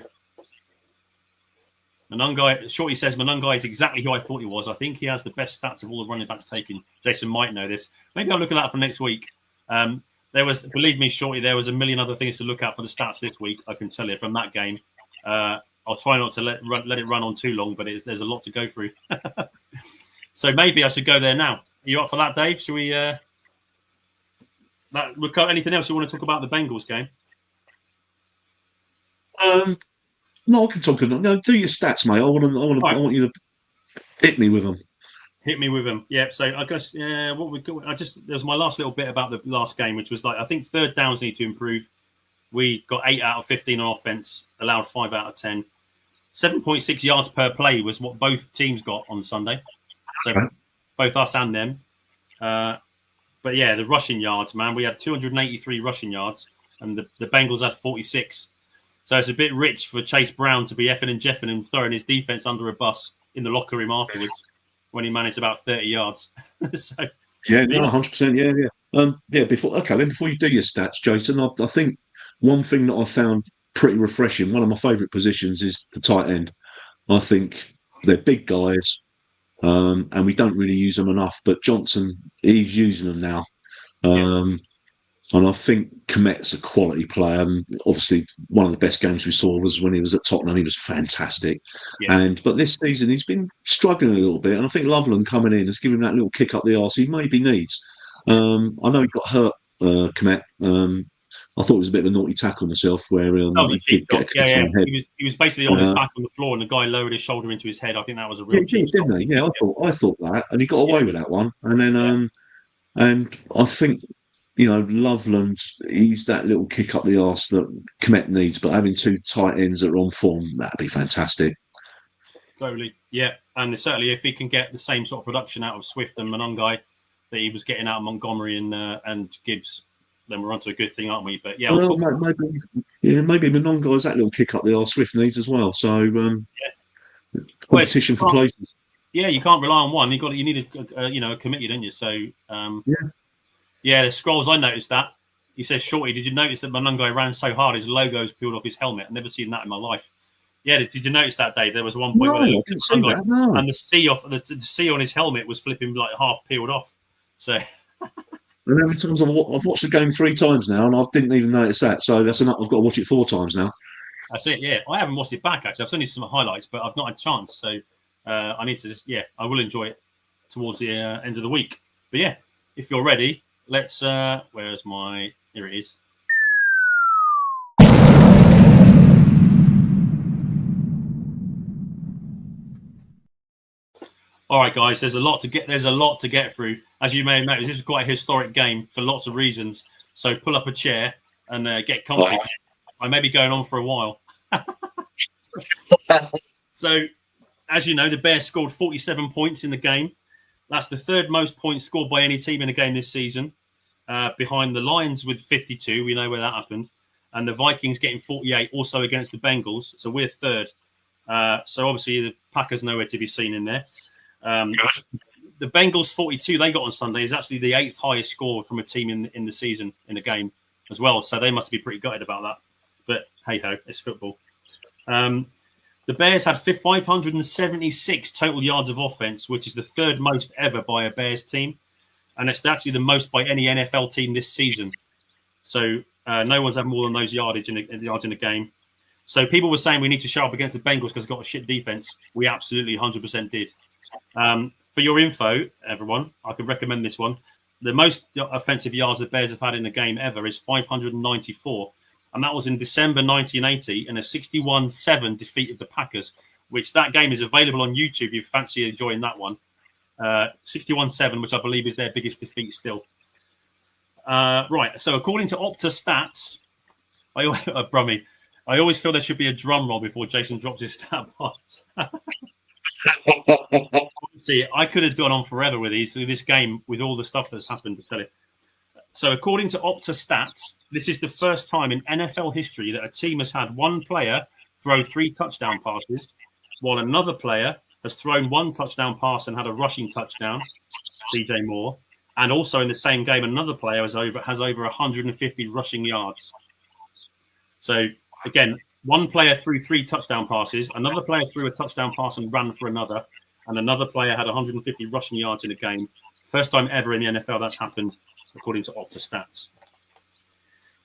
Monongai, Shorty says Monongai is exactly who I thought he was. I think he has the best stats of all the running backs taken. Jason might know this. Maybe I'll look at that for next week. Believe me, Shorty, there was a million other things to look at for the stats this week. I can tell you from that game. I'll try not to let it run on too long, but there's a lot to go through. So maybe I should go there now. Are you up for that, Dave? Should we? Anything else you want to talk about the Bengals game? No, I can talk. No, do your stats, mate. I want you to hit me with them. Hit me with them. Yeah. So I guess what we go. There's my last little bit about the last game, which was like I think third downs need to improve. We got 8 out of 15 on offense, allowed 5 out of 10. 7.6 yards per play was what both teams got on Sunday. So both us and them. But yeah, the rushing yards, man, we had 283 rushing yards, and the Bengals had 46. So it's a bit rich for Chase Brown to be effing and jeffing and throwing his defense under a bus in the locker room afterwards when he managed about 30 yards. So, yeah, no, 100%. Yeah. Before you do your stats, Jason, I think one thing that I found pretty refreshing, one of my favourite positions is the tight end. I think they're big guys, and we don't really use them enough. But Johnson, he's using them now. And I think Komet's a quality player. And obviously, one of the best games we saw was when he was at Tottenham. He was fantastic. Yeah. But this season, he's been struggling a little bit. And I think Loveland coming in has given him that little kick up the arse he maybe needs. I know he got hurt, Komet. I thought it was a bit of a naughty tackle myself where he did get a head. He was basically on his back on the floor and the guy lowered his shoulder into his head. I think that was a real didn't he? Yeah, I thought that. And he got away with that one. And then and I think Loveland, he's that little kick up the arse that Komet needs, but having 2 tight ends that are on form, that'd be fantastic. Totally. Yeah. And certainly if he can get the same sort of production out of Swift and Monongai that he was getting out of Montgomery and Gibbs, then we're onto a good thing, aren't we? But yeah, maybe Monongai's that little kick up the arse Swift needs as well. So competition for places. Yeah, you can't rely on one. You need a committee, don't you? So the Scrolls. I noticed that. He says, "Shorty, did you notice that Monongai ran so hard his logo's peeled off his helmet? I've never seen that in my life." Yeah, did you notice that, Dave? There was one point where they looked at Monongai, and the C on his helmet was flipping like half peeled off. So. And every time I've watched the game 3 times now, and I didn't even notice that. So that's enough. I've got to watch it 4 times now. That's it. Yeah, I haven't watched it back actually. I've seen some highlights, but I've not had a chance. So I need to I will enjoy it towards the end of the week. But yeah, if you're ready, let's. Where's my? Here it is. All right, guys. There's a lot to get through. As you may have noticed, this is quite a historic game for lots of reasons. So pull up a chair and get comfy. I may be going on for a while. So, as you know, the Bears scored 47 points in the game. That's the 3rd most points scored by any team in a game this season. behind the Lions with 52. We know where that happened. And the Vikings getting 48, also against the Bengals. So we're third. So obviously the Packers nowhere to be seen in there. The Bengals 42 they got on Sunday is actually the 8th highest score from a team in the season in a game as well. So they must be pretty gutted about that. But hey-ho, it's football. The Bears had 576 total yards of offense, which is the third most ever by a Bears team. And it's actually the most by any NFL team this season. So no one's had more than those yards in a game. So people were saying we need to show up against the Bengals because they've got a shit defense. We absolutely 100% did. For your info, everyone, I could recommend this one. The most offensive yards the Bears have had in a game ever is 594. And that was in December 1980 in a 61-7 defeat of the Packers, which that game is available on YouTube if you fancy enjoying that one. 61-7, which I believe is their biggest defeat still. Right, so according to Opta Stats, Brummy, I always feel there should be a drum roll before Jason drops his stat box. See, I could have gone on forever with this game with all the stuff that's happened to tell you. So according to Opta Stats, this is the first time in NFL history that a team has had one player throw 3 touchdown passes, while another player has thrown 1 touchdown pass and had a rushing touchdown, DJ Moore, and also in the same game, another player has over 150 rushing yards. So again, one player threw 3 touchdown passes, another player threw a touchdown pass and ran for another, and another player had 150 rushing yards in a game. First time ever in the NFL that's happened, according to Opta Stats.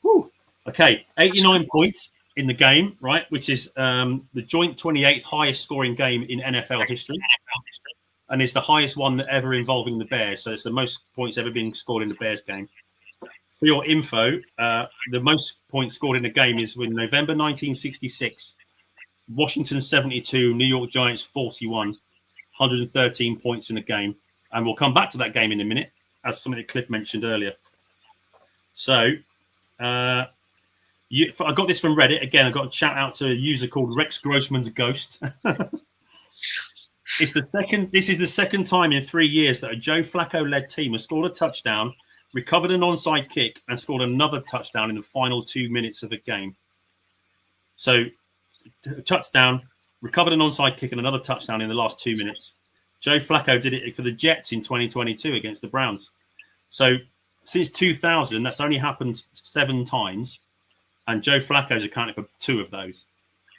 Whew. Okay, 89 points in the game, right, which is the joint 28th highest scoring game in NFL history. And it's the highest one ever involving the Bears. So it's the most points ever being scored in the Bears game. For your info, the most points scored in the game is in November 1966. Washington 72, New York Giants 41, 113 points in the game. And we'll come back to that game in a minute, as something that Cliff mentioned earlier. So I got this from Reddit. Again, I got a shout out to a user called Rex Grossman's Ghost. This is the second time in 3 years that a Joe Flacco-led team has scored a touchdown, recovered an onside kick, and scored another touchdown in the final 2 minutes of a game. So, touchdown, recovered an onside kick, and another touchdown in the last 2 minutes. Joe Flacco did it for the Jets in 2022 against the Browns. So, since 2000, that's only happened 7 times, and Joe Flacco's accounted for 2 of those.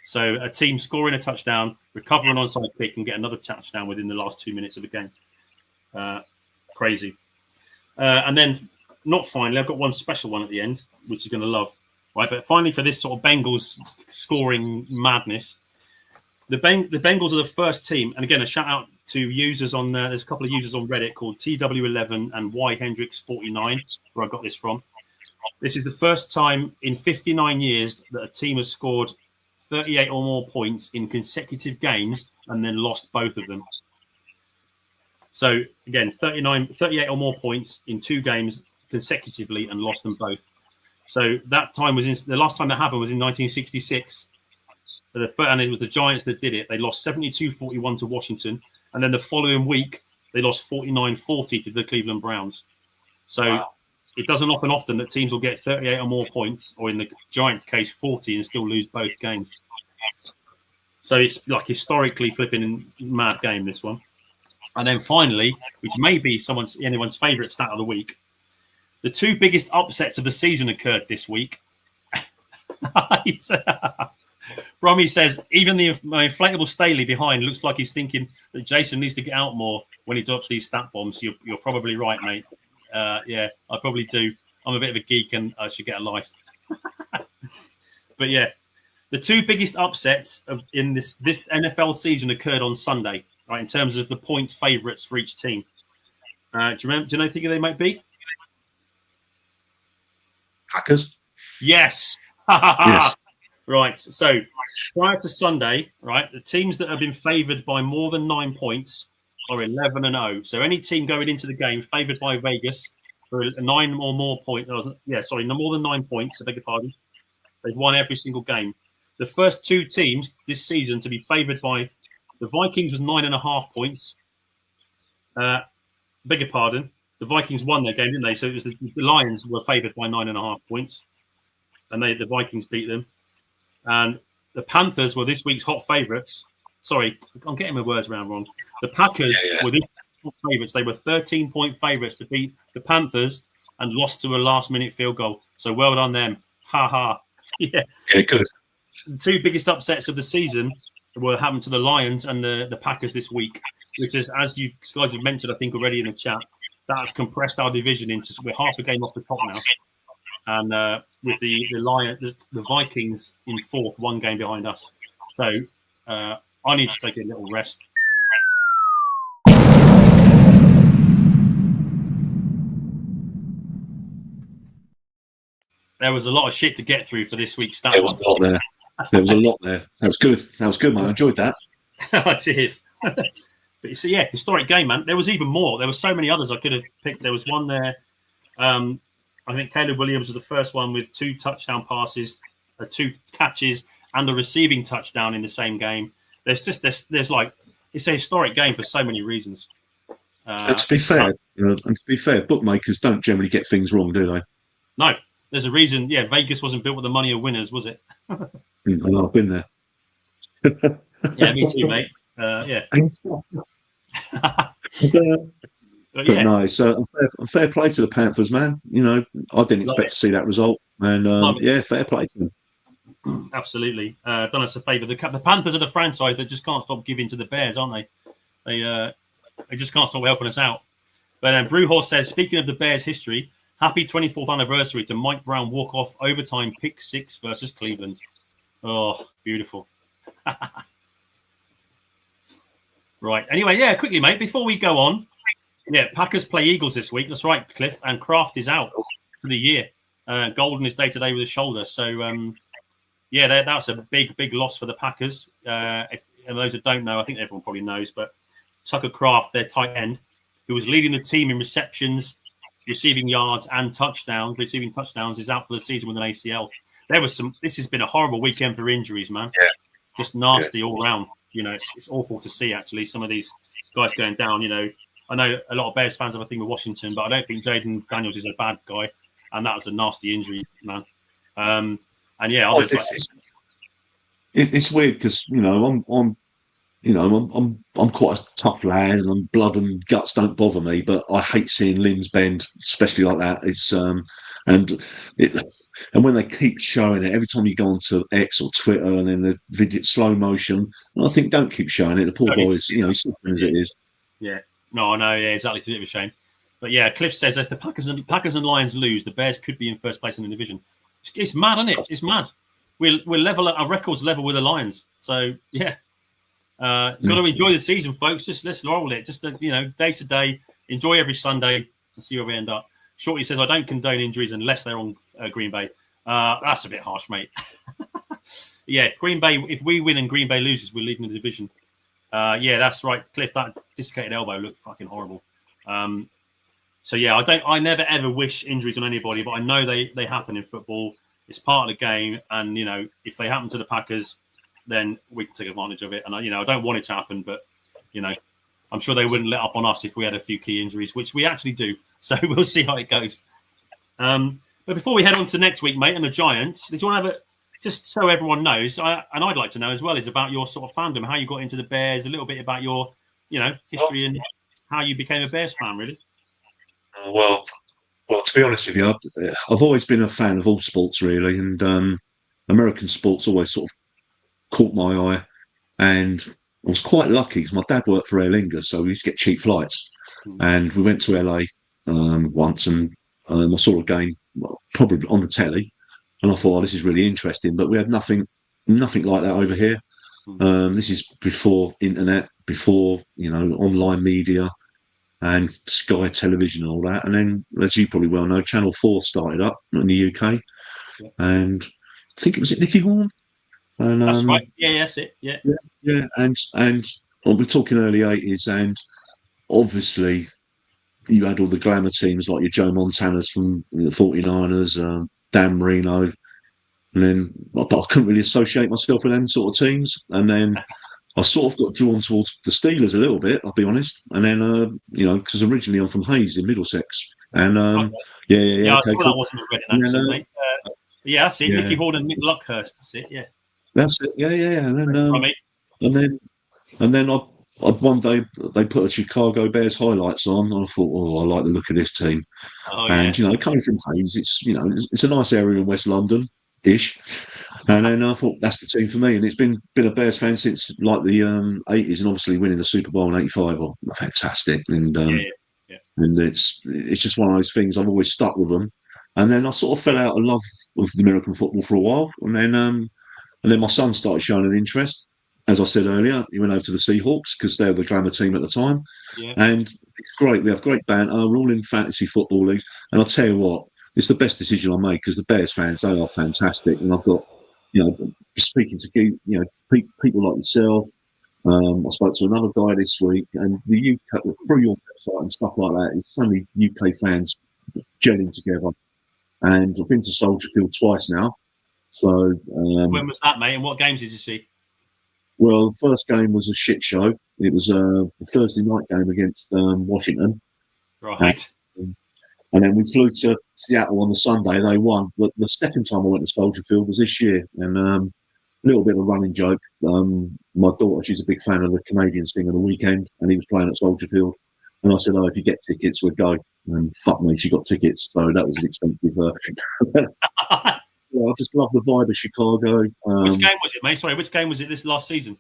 So a team scoring a touchdown, recover an onside kick, and get another touchdown within the last 2 minutes of the game. Crazy. And then, not finally, I've got one special one at the end, which you're going to love. Right, but finally, for this sort of Bengals scoring madness, the Bengals are the first team. And again, a shout out to users on there's a couple of users on Reddit called TW11 and YHendrix49, where I got this from. This is the first time in 59 years that a team has scored 38 or more points in consecutive games and then lost both of them. So again, 38 or more points in 2 games consecutively and lost them both. So that time the last time that happened was in 1966. And it was the Giants that did it. They lost 72-41 to Washington. And then the following week, they lost 49-40 to the Cleveland Browns. So wow. It doesn't happen often that teams will get 38 or more points, or in the Giants' case, 40, and still lose both games. So it's like historically flipping mad game, this one. And then finally, which may be anyone's favourite stat of the week, the 2 biggest upsets of the season occurred this week. Brommy says, even my inflatable Staley behind looks like he's thinking that Jason needs to get out more when he drops these stat bombs. You're probably right, mate. Yeah, I probably do. I'm a bit of a geek and I should get a life. But yeah, the 2 biggest upsets in this NFL season occurred on Sunday, right? In terms of the point favourites for each team. Do you know think they might be? Packers. Yes. Yes. Right. So prior to Sunday, right, the teams that have been favoured by more than 9 points are 11-0. So any team going into the game favoured by Vegas for 9 or more points. No more than 9 points. I beg your pardon. They've won every single game. The first 2 teams this season to be favoured by the Vikings was 9.5 points. Beg your pardon. the Vikings won their game, didn't they? So it was the Lions were favoured by 9.5 points, and the Vikings beat them. And the Panthers were this week's hot favourites. Sorry, I'm getting my words around wrong. The Packers were this week's hot favourites. They were 13-point favourites to beat the Panthers and lost to a last-minute field goal. So well done them. Ha ha. Yeah, good. The two biggest upsets of the season were happened to the Lions and the Packers this week, which is, as you guys have mentioned, I think already in the chat, that's compressed our division into, we're half a game off the top now. And with the Vikings in fourth, one game behind us. So I need to take a little rest. There was a lot of shit to get through for this week's stat. There was a lot there. There was a lot there. That was good. That was good, man. I enjoyed that. Cheers. But you see, yeah, historic game, man. There was even more. There were so many others I could have picked. There was one there. I think Caleb Williams was the first one with 2 touchdown passes, 2 catches, and a receiving touchdown in the same game. There's like, it's a historic game for so many reasons. And to be fair, bookmakers don't generally get things wrong, do they? No, there's a reason. Yeah, Vegas wasn't built with the money of winners, was it? I know, I've been there. Yeah, me too, mate. Yeah. But no, so fair play to the Panthers, man. You know, I didn't expect to see that result, and yeah, fair play to them. Absolutely, done us a favour. The Panthers are the franchise that just can't stop giving to the Bears, aren't they? They just can't stop helping us out. But Brewhorse says, speaking of the Bears' history, happy 24th anniversary to Mike Brown walk-off overtime pick 6 versus Cleveland. Oh, beautiful. Right. Anyway, yeah, quickly, mate, before we go on, yeah, Packers play Eagles this week. That's right, Cliff. And Kraft is out for the year. Golden is day-to-day with his shoulder. So, yeah, that's a big, big loss for the Packers. And those that don't know, I think everyone probably knows, but Tucker Kraft, their tight end, who was leading the team in receptions, receiving yards, and receiving touchdowns, is out for the season with an ACL. This has been a horrible weekend for injuries, man. Yeah. Just nasty all round. You know, it's awful to see, actually, some of these guys going down. You know, I know a lot of Bears fans have a thing with Washington, but I don't think Jaden Daniels is a bad guy. And that was a nasty injury, man. And yeah, it's weird because, you know, I'm quite a tough lad, and blood and guts don't bother me, but I hate seeing limbs bend, especially like that. It's and when they keep showing it every time you go onto X or Twitter, and then the video slow motion, and I think don't keep showing it. The poor boy's, you know, he's suffering as it is. Yeah, no, yeah, exactly. It's a bit of a shame, but yeah, Cliff says if the Packers and Lions lose, the Bears could be in first place in the division. It's mad, isn't it? It's mad. We're level. Our records level with the Lions. So yeah. Got to enjoy the season, folks. Just let's roll it. Just day to day, enjoy every Sunday and see where we end up. Shorty says, "I don't condone injuries unless they're on Green Bay." That's a bit harsh, mate. Yeah, if we win and Green Bay loses, we're leading the division. Yeah, that's right, Cliff. That dislocated elbow looked fucking horrible. So yeah, I never ever wish injuries on anybody, but I know they happen in football. It's part of the game, and you know, if they happen to the Packers, then we can take advantage of it. And I don't want it to happen, but you know, I'm sure they wouldn't let up on us if we had a few key injuries, which we actually do. So we'll see how it goes. But before we head on to next week, mate, and the Giants, did you want to have just so everyone knows, and I'd like to know as well, is about your sort of fandom, how you got into the Bears, a little bit about your, history and how you became a Bears fan, really. Well, to be honest with you, I've always been a fan of all sports, really, and American sports always sort of caught my eye, and I was quite lucky because my dad worked for Aer Lingus, so we used to get cheap flights, and we went to LA once, and I saw a game, probably on the telly, and I thought, this is really interesting, but we had nothing like that over here. This is before internet, before online media and Sky Television and all that, and then, as you probably well know, Channel 4 started up in the UK, and I think it was Nicky Horn. And, that's right. Yeah, that's it. Yeah. And we're talking early 80s, and obviously you had all the glamour teams like your Joe Montanas from the 49ers, Dan Marino, and then but I couldn't really associate myself with them sort of teams. And then I sort of got drawn towards the Steelers a little bit, I'll be honest. And then, because originally I'm from Hayes in Middlesex. And Okay. yeah, I okay, thought cool. that wasn't a Reading And then, accent, mate. Yeah, that's it. yeah, Nicky Horn and Mick Luckhurst. That's it. Yeah. that's it. Yeah. Brummy. And then I one day they put a Chicago Bears highlights on, and I thought, oh, I like the look of this team. Oh And yeah. coming from Hayes, it's a nice area in West London ish. And then I thought that's the team for me. And it's been a Bears fan since like the 80s, and obviously winning the Super Bowl in '85, fantastic. Yeah. And it's just one of those things. I've always stuck with them. And then I sort of fell out of love with the American football for a while, and then my son started showing an interest. As I said earlier, he went over to the Seahawks because they were the glamour team at the time. Yeah. And it's great. We have great banter. We're all in fantasy football leagues. And I'll tell you what, it's the best decision I made because the Bears fans, they are fantastic. And I've got, speaking to, people like yourself. I spoke to another guy this week, and the UK, through your website and stuff like that, it's so many UK fans gelling together. And I've been to Soldier Field twice now. So, When was that, mate? And what games did you see? well, the first game was a shit show. It was the Thursday night game against Washington. Right. And then we flew to Seattle on the Sunday. They won. But the second time I went to Soldier Field was this year. And a little bit of a running joke. My daughter, she's a big fan of the Canadian singer The Weekend, and he was playing at Soldier Field. And I said, oh, if you get tickets, we'll go. And fuck me, she got tickets. So that was an expensive. Yeah, I just love the vibe of Chicago. Which game was it, mate? Sorry, which game was it this last season?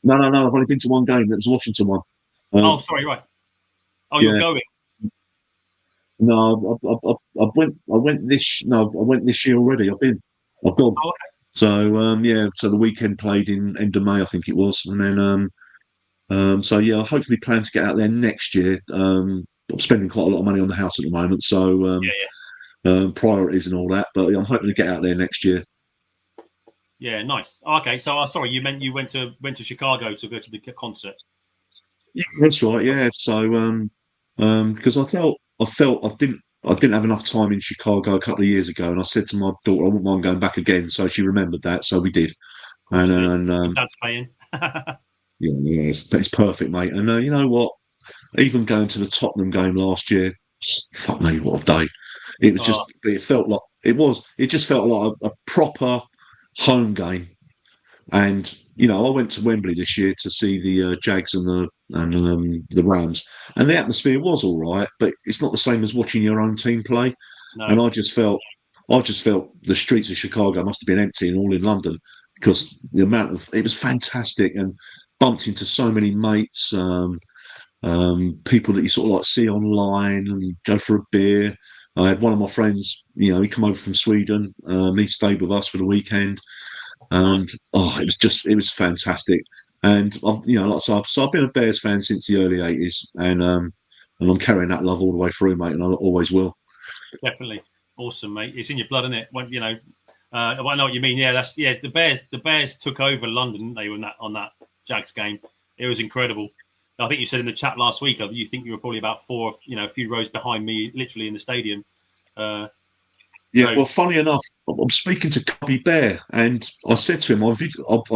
No. I've only been to one game. That was the Washington one. Oh, sorry, right. Oh, you're going. No, I went this. No, I went this year already. I've gone. Oh, okay. So so the Weekend played in end of May, I think it was, and then so yeah, I hopefully plan to get out there next year. I'm spending quite a lot of money on the house at the moment, so priorities and all that. But I'm hoping to get out there next year. Yeah, nice. Okay, so sorry, you meant you went to Chicago to go to the concert. Yeah, that's right. Yeah, so because I felt I didn't have enough time in Chicago a couple of years ago, and I said to my daughter I wouldn't mind going back again. So she remembered that, so we did. And Dad's playing. yeah, it's perfect, mate. And you know what? Even going to the Tottenham game last year, fuck me, what a day! It was just. It felt like it was. It just felt like a proper home game. And I went to Wembley this year to see the Jags and the Rams, and the atmosphere was all right, but it's not the same as watching your own team play. No. And I just felt the streets of Chicago must have been empty and all in London because the amount of it was fantastic, and bumped into so many mates, people that you sort of like see online and go for a beer. I had one of my friends, he come over from Sweden. He stayed with us for the weekend. And it was fantastic. And I've been a Bears fan since the early '80s, and I'm carrying that love all the way through, mate, and I always will. Definitely awesome, mate. It's in your blood, isn't it? When, I know what you mean. Yeah, the Bears took over London. They were on that Jags game. It was incredible. I think you said in the chat last week, you think you were probably about a few rows behind me, literally in the stadium. Well, funny enough, I'm speaking to Cubby Bear, and I said to him, I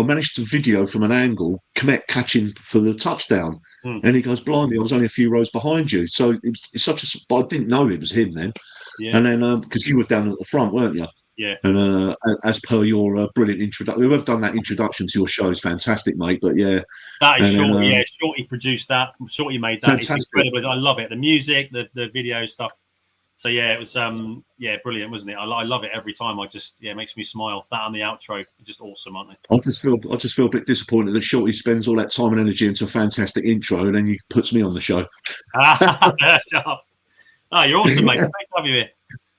managed to video from an angle, Komet catching for the touchdown. And he goes, blimey, I was only a few rows behind you. So it's but I didn't know it was him then. Yeah. And then, because you were down at the front, weren't you? Yeah. And as per your brilliant introduction, whoever done that introduction to your show is fantastic, mate. But yeah. That is Shorty. Shorty produced that. Shorty made that. Fantastic. It's incredible. I love it. The music, the video stuff. So yeah, it was brilliant, wasn't it? I love it every time. It makes me smile. That and the outro are just awesome, aren't they? I just feel a bit disappointed that Shorty spends all that time and energy into a fantastic intro, and then he puts me on the show. You're awesome, mate. Great to have you here.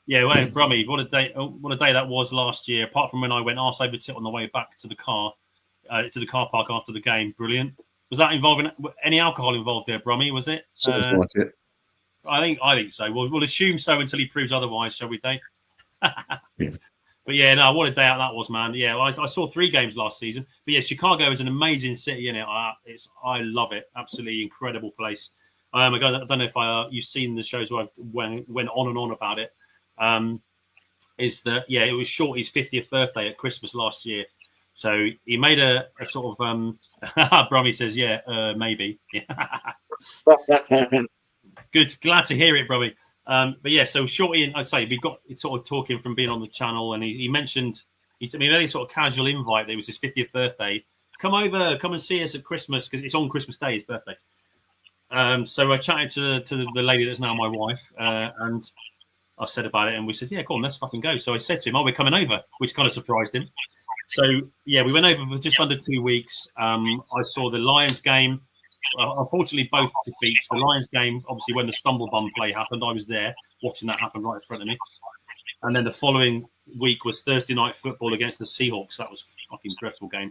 Yeah, well, Brummy, what a day that was last year. Apart from when I went arse over tit on the way back to the car park after the game. Brilliant. Was that involving any alcohol involved there, Brummy? Was it? Sort of like it. I think so. We'll assume so until he proves otherwise, shall we, Dave? Yeah. But yeah, no, what a day out that was, man. Yeah, I saw 3 games last season. But yeah, Chicago is an amazing city, isn't it? I love it. Absolutely incredible place. I don't know if you've seen the shows where I went on and on about it. Is that it was Shorty's 50th birthday at Christmas last year, So he made a sort of Brummy says, yeah, maybe. Good, glad to hear it, Brummy. But yeah, so Shorty, I'd say we got sort of talking from being on the channel, and he mentioned he made a very sort of casual invite that it was his 50th birthday. Come over, come and see us at Christmas because it's on Christmas Day, his birthday. So I chatted to the lady that's now my wife, and I said about it, and we said, yeah, go on, let's fucking go. So I said to him, oh, we're coming over, which kind of surprised him. So yeah, we went over for just under 2 weeks. I saw the Lions game. Unfortunately, both defeats. The Lions game, obviously, when the stumble bum play happened, I was there watching that happen right in front of me. And then the following week was Thursday night football against the Seahawks. That was a fucking dreadful game.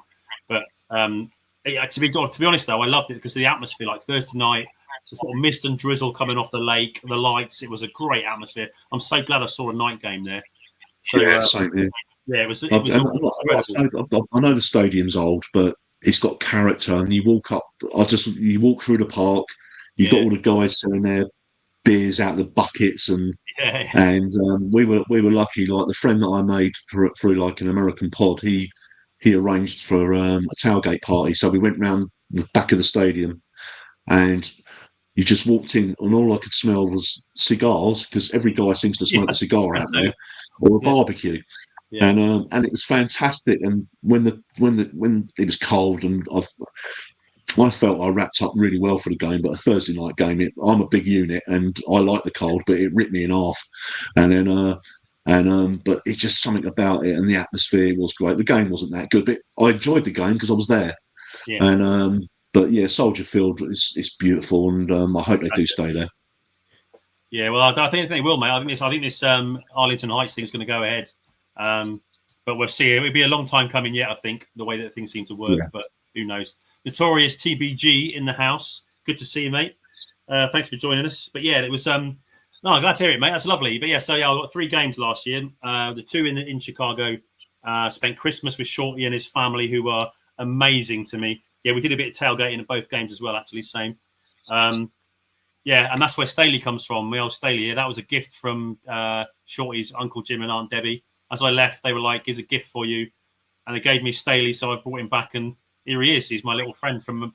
But to be honest, though, I loved it because of the atmosphere. Like Thursday night, the sort of mist and drizzle coming off the lake, the lights. It was a great atmosphere. I'm so glad I saw a night game there. So, Yeah, same here. Yeah, it was I know the stadium's old, but it's got character. And you walk through the park. You've got all the guys selling their beers out of the buckets, and we were lucky. Like the friend that I made through like an American pod, he arranged for a tailgate party. So we went round the back of the stadium, and you just walked in, and all I could smell was cigars because every guy seems to smoke a cigar out there, or a barbecue. Yeah. And it was fantastic. And when it was cold, and I felt I wrapped up really well for the game. But a Thursday night game, I'm a big unit, and I like the cold, but it ripped me in half. And then but it's just something about it, and the atmosphere was great. The game wasn't that good, but I enjoyed the game because I was there. Yeah. And but yeah, Soldier Field is beautiful, and I hope they do stay there. Yeah, well, I think they will, mate. I think this Arlington Heights thing is going to go ahead. But we'll see. It'll be a long time coming yet, I think, the way that things seem to work. Yeah. But who knows? Notorious TBG in the house. Good to see you, mate. Thanks for joining us. But yeah, it was. I'm glad to hear it, mate. That's lovely. But yeah, so yeah, I got 3 games last year. The 2 in Chicago. Spent Christmas with Shorty and his family, who were amazing to me. Yeah, we did a bit of tailgating at both games as well. Actually, same. Yeah, and that's where Staley comes from. My old Staley. Yeah, that was a gift from Shorty's Uncle Jim and Aunt Debbie. As I left, they were like, "Here's a gift for you," and they gave me Staley, so I brought him back, and here he is. He's my little friend from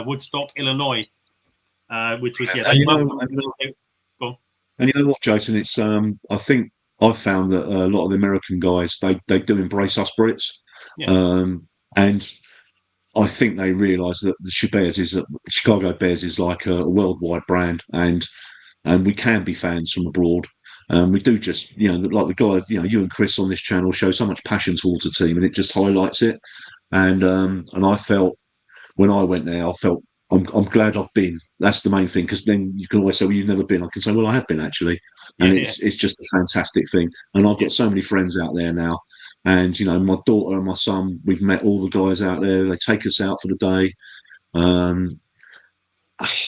Woodstock, Illinois, which was And you know what, Jason? It's I think I've found that a lot of the American guys they do embrace us Brits, and I think they realise that the Chicago Bears is like a worldwide brand, and we can be fans from abroad. We do just, like the guy, you and Chris on this channel show so much passion towards the team, and it just highlights it. And I felt when I went there, I'm glad I've been. That's the main thing, because then you can always say, well, you've never been. I can say, well, I have been actually, and it's just a fantastic thing. And I've got so many friends out there now, and my daughter and my son, we've met all the guys out there. They take us out for the day.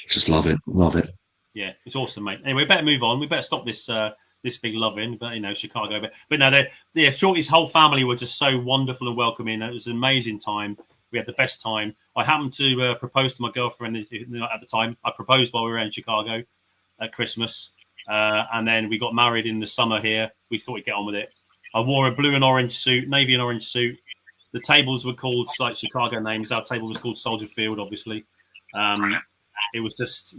Just love it. Yeah, it's awesome, mate. Anyway, we better move on. We better stop this big loving, but Chicago. But no, Shorty's whole family were just so wonderful and welcoming. It was an amazing time. We had the best time. I happened to propose to my girlfriend at the time. I proposed while we were in Chicago at Christmas, and then we got married in the summer here. We thought we'd get on with it. I wore a blue and orange suit, navy and orange suit. The tables were called like Chicago names. Our table was called Soldier Field, obviously. It was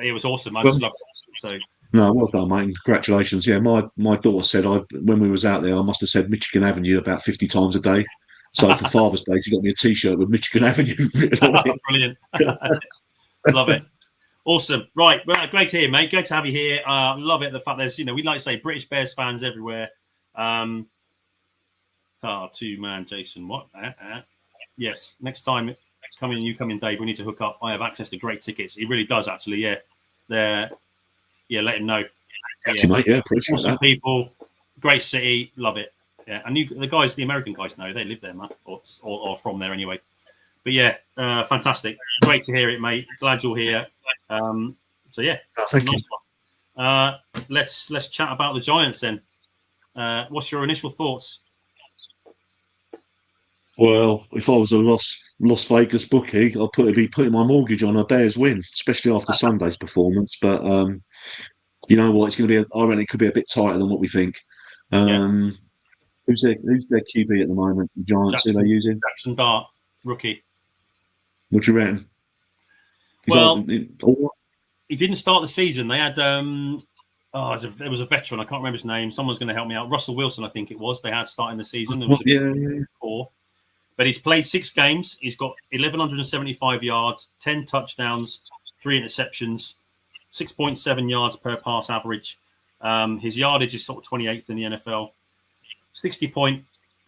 it was awesome. I just loved it. So. No, well done, mate. Congratulations. Yeah, my daughter said when we was out there, I must have said Michigan Avenue about 50 times a day. So for Father's Day, she got me a T-shirt with Michigan Avenue written on it. Brilliant. Love it. Awesome. Right. Well, great to hear, mate. Great to have you here. Love it. The fact there's, we like to say British Bears fans everywhere. 2-man Jason. What? Yes. Next time you come in, Dave, we need to hook up. I have access to great tickets. He really does, actually. Yeah. Let him know. Mate, appreciate awesome that. People, great city, love it. Yeah, and the American guys know, they live there, man, or from there anyway. But yeah, fantastic, great to hear it, mate. Glad you're here. So yeah, thank you. Let's chat about the Giants then. What's your initial thoughts? Well, if I was a Las Vegas bookie, I'd be putting my mortgage on a Bears win, especially after Sunday's performance. But you know what? It's going to be. I reckon it could be a bit tighter than what we think. Who's their QB at the moment? The Giants, who they using? Jackson Dart, rookie. What do you reckon? Well, he didn't start the season. They had there was a veteran. I can't remember his name. Someone's going to help me out. Russell Wilson, I think it was. They had starting the season. There was four. But he's played 6 games. He's got 1,175 yards, 10 touchdowns, 3 interceptions, 6.7 yards per pass average. His yardage is sort of 28th in the NFL. 60.8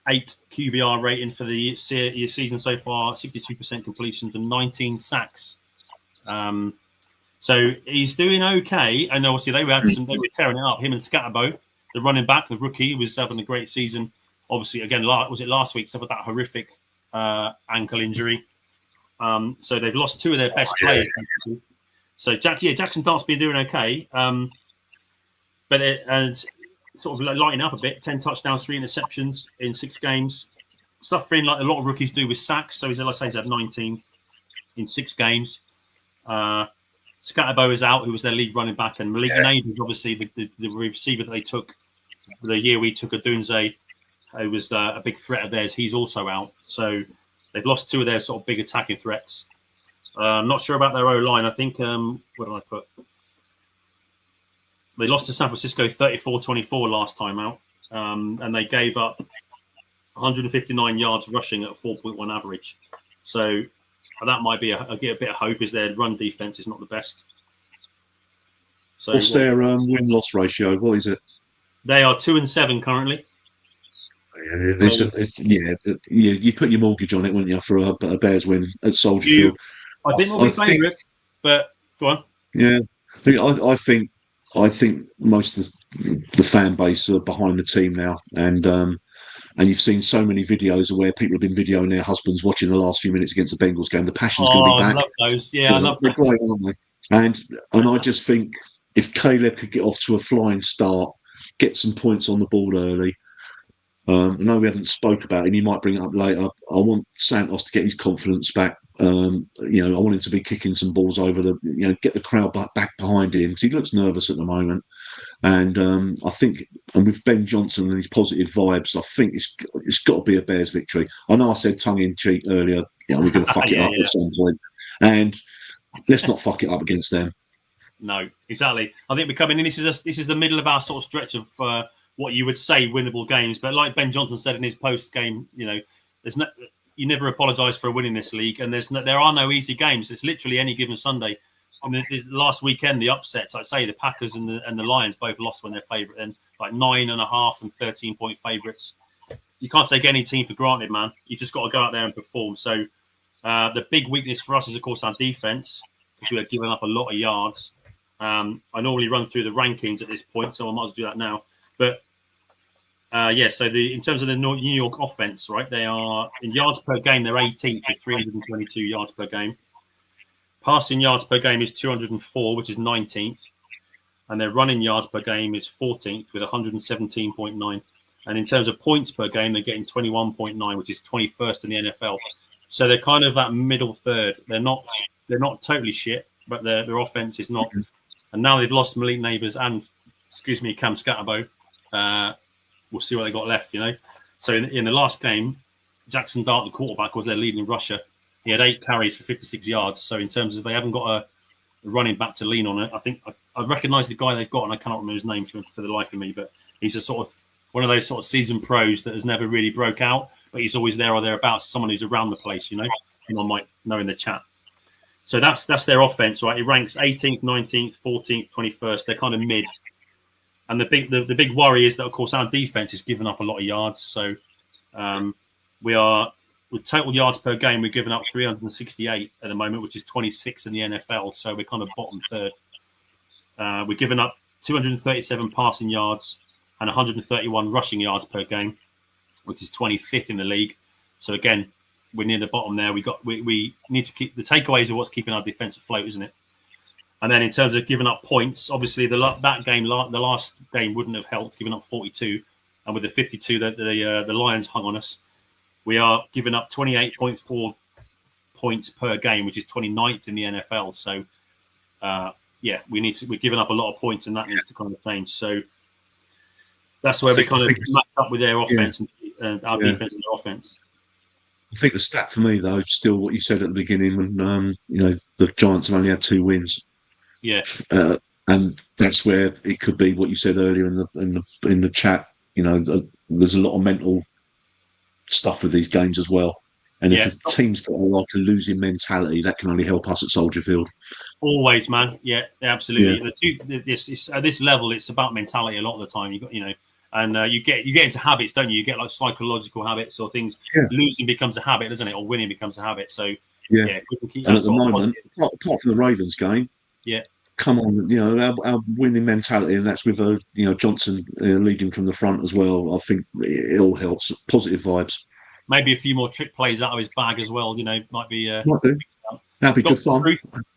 QBR rating for the season so far, 62% completions and 19 sacks. So he's doing okay. And obviously they were tearing it up. Him and Scatterbo, the running back, the rookie, was having a great season. Obviously, again, was it last week? Suffered that horrific ankle injury. So they've lost 2 of their best players. So Jackson Dart's been doing okay. And sort of lighting up a bit. 10 touchdowns, 3 interceptions in 6 games. Suffering like a lot of rookies do with sacks. So he's had 19 in 6 games. Scatterbo is out, who was their lead running back, and Malik Nabers, obviously the receiver that they took the year we took Odunze, who was a big threat of theirs. He's also out, so they've lost 2 of their sort of big attacking threats. I'm not sure about their O-line. I think what did I put? They lost to San Francisco 34-24 last time out, and they gave up 159 yards rushing at a 4.1 average. So that might be a bit of hope, is their run defense is not the best. So what's their win-loss ratio? What is it? They are 2-7 currently. You put your mortgage on it, wouldn't you, for a Bears win at Soldier Field? I think we'll be favourite, but go on. Yeah, I think most of the fan base are behind the team now, and you've seen so many videos of where people have been videoing their husbands watching the last few minutes against the Bengals game. The passion's going to be back. I love those. Yeah, I love those. They're great, aren't they? And I just think if Caleb could get off to a flying start, get some points on the board early. I know we haven't spoke about him. He might bring it up later. I want Santos to get his confidence back. I want him to be kicking some balls over get the crowd back behind him, because he looks nervous at the moment. And I think, and with Ben Johnson and his positive vibes, I think it's got to be a Bears victory. I know I said tongue in cheek earlier, we're going to fuck it up at some point, and let's not fuck it up against them. No, exactly. I think we're coming in. This is the middle of our sort of stretch of what you would say winnable games. But like Ben Johnson said in his post game, you never apologise for a win in this league, and there are no easy games. It's literally any given Sunday. I mean, last weekend the upsets, I'd say the Packers and the Lions both lost when they're favourite, and like 9.5 and 13-point favourites. You can't take any team for granted, man. You just got to go out there and perform. So the big weakness for us is, of course, our defence, because we are giving up a lot of yards. I normally run through the rankings at this point, so I might as well do that now. But so in terms of the New York offense, right, they are in yards per game, they're 18th with 322 yards per game. Passing yards per game is 204, which is 19th. And their running yards per game is 14th with 117.9. And in terms of points per game, they're getting 21.9, which is 21st in the NFL. So they're kind of that middle third. They're not totally shit, but their offense is not. And now they've lost Malik Nabers and, Cam Scatterbo. We'll see what they got left, So in the last game, Jackson Dart, the quarterback, was their leading rusher. He had 8 carries for 56 yards. So in terms of they haven't got a running back to lean on it, I think I recognise the guy they've got, and I cannot remember his name for the life of me, but he's a sort of one of those sort of seasoned pros that has never really broke out, but he's always there or thereabouts, someone who's around the place, anyone might know in the chat. So that's their offense, right? It ranks 18th, 19th, 14th, 21st. They're kind of mid. And the big worry is that, of course, our defense is giving up a lot of yards. So we are, with total yards per game, we're giving up 368 at the moment, which is 26th in the NFL. So we're kind of bottom third. We're giving up 237 passing yards and 131 rushing yards per game, which is 25th in the league. So again, we're near the bottom there. We need to keep the takeaways are what's keeping our defense afloat, isn't it? And then in terms of giving up points, obviously the last game wouldn't have helped, giving up 42, and with the 52 that the Lions hung on us, we are giving up 28.4 points per game, which is 29th in the NFL. So we're giving up a lot of points, and that needs to kind of change. So That's where we kind of think- match up with their offense and our defense and their offense. I think the stat for me though, still what you said at the beginning, when the Giants have only had 2 wins. Yeah, And that's where it could be what you said earlier in the chat. There's a lot of mental stuff with these games as well. And if the team's got like a losing mentality, that can only help us at Soldier Field. always, man. Yeah, absolutely. At this level, it's about mentality a lot of the time. And you get into habits, don't you? You get like psychological habits or things. Yeah. Losing becomes a habit, doesn't it? Or winning becomes a habit. So Yeah. if we can keep And that at the sort of moment, positive- apart from the Ravens game, yeah, come on, our winning mentality, and that's with Johnson leading from the front as well. I think it all helps. Positive vibes. maybe a few more trick plays out of his bag as well. Might be. Might do. That'd be good fun.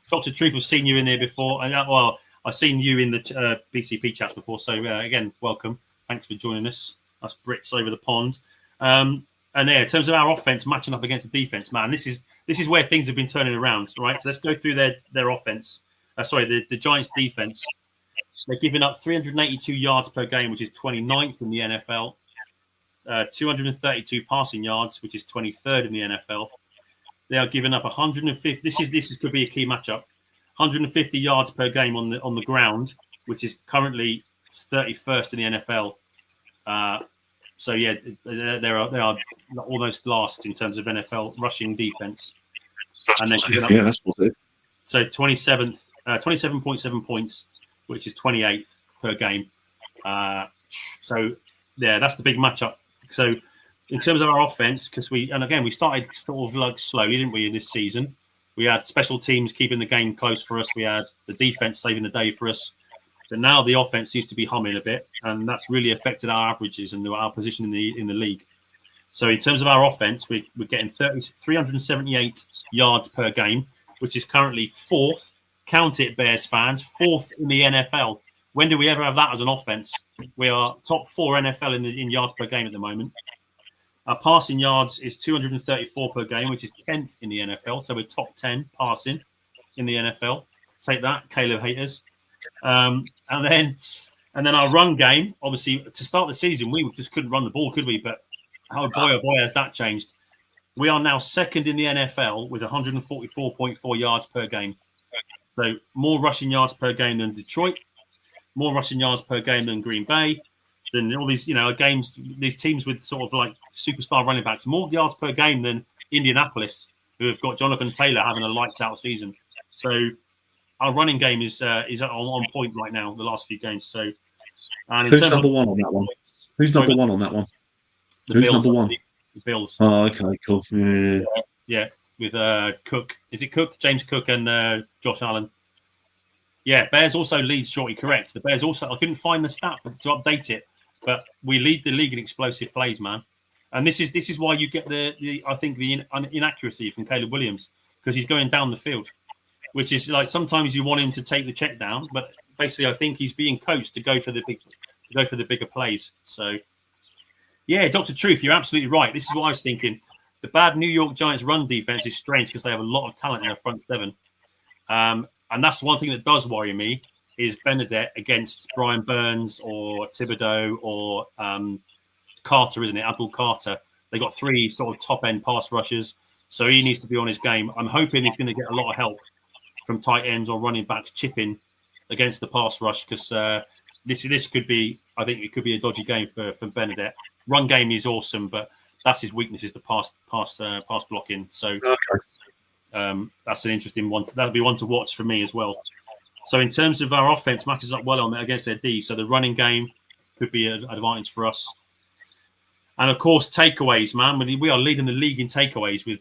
Dr. Truth, I've seen you in there before, and I've seen you in the BCP chats before. So again, welcome. Thanks for joining us. Us Brits over the pond. And in terms of our offense matching up against the defense, man, this is where things have been turning around, right? So let's go through their offense. The Giants' defense. They're giving up 382 yards per game, which is 29th in the NFL. 232 passing yards, which is 23rd in the NFL. They are giving up 150. This could be a key matchup. 150 yards per game on the ground, which is currently 31st in the NFL. They are almost last in terms of NFL rushing defense. And then That's positive. So 27.7 points, which is 28th per game. That's the big matchup. So in terms of our offense, because we started sort of like slowly, didn't we, in this season? We had special teams keeping the game close for us. We had the defense saving the day for us. But now the offense seems to be humming a bit, and that's really affected our averages and our position in the league. So in terms of our offense, we're getting 378 yards per game, which is currently 4th. Count it, Bears fans, 4th in the NFL. When do we ever have that as an offense? We are top 4 NFL in yards per game at the moment. Our passing yards is 234 per game, which is 10th in the NFL. So we're top 10 passing in the NFL. Take that, Caleb haters. And then our run game, obviously, to start the season, we just couldn't run the ball, could we? But oh boy, has that changed. We are now 2nd in the NFL with 144.4 yards per game. So more rushing yards per game than Detroit, more rushing yards per game than Green Bay, than all these, games, these teams with sort of like superstar running backs, more yards per game than Indianapolis, who have got Jonathan Taylor having a lights out season. So our running game is on point right now, the last few games. So, and who's number one on that one? Who's number one on that one? Who's Bills, number one? The Bills. Oh, okay, cool. Yeah, with Cook. Is it Cook? James Cook and Josh Allen. Yeah, Bears also leads Shorty, correct. The Bears also, I couldn't find the stat to update it, but we lead the league in explosive plays, man. And this is why you get the inaccuracy from Caleb Williams, because he's going down the field, which is like sometimes you want him to take the check down, but basically I think he's being coached to go for the bigger plays. So yeah, Dr. Truth, you're absolutely right. This is what I was thinking. The bad New York Giants run defense is strange because they have a lot of talent in their front seven. And that's the one thing that does worry me is Benedette against Brian Burns or Thibodeau or Carter, isn't it? Abdul Carter. They got 3 sort of top-end pass rushers, so he needs to be on his game. I'm hoping he's going to get a lot of help from tight ends or running backs chipping against the pass rush because this could be, I think it could be a dodgy game for Benedette. Run game is awesome, but that's his weakness is the pass blocking. So that's an interesting one. That'll be one to watch for me as well. So in terms of our offense, matches up well on against their D. So the running game could be an advantage for us. And of course, takeaways, man. We are leading the league in takeaways with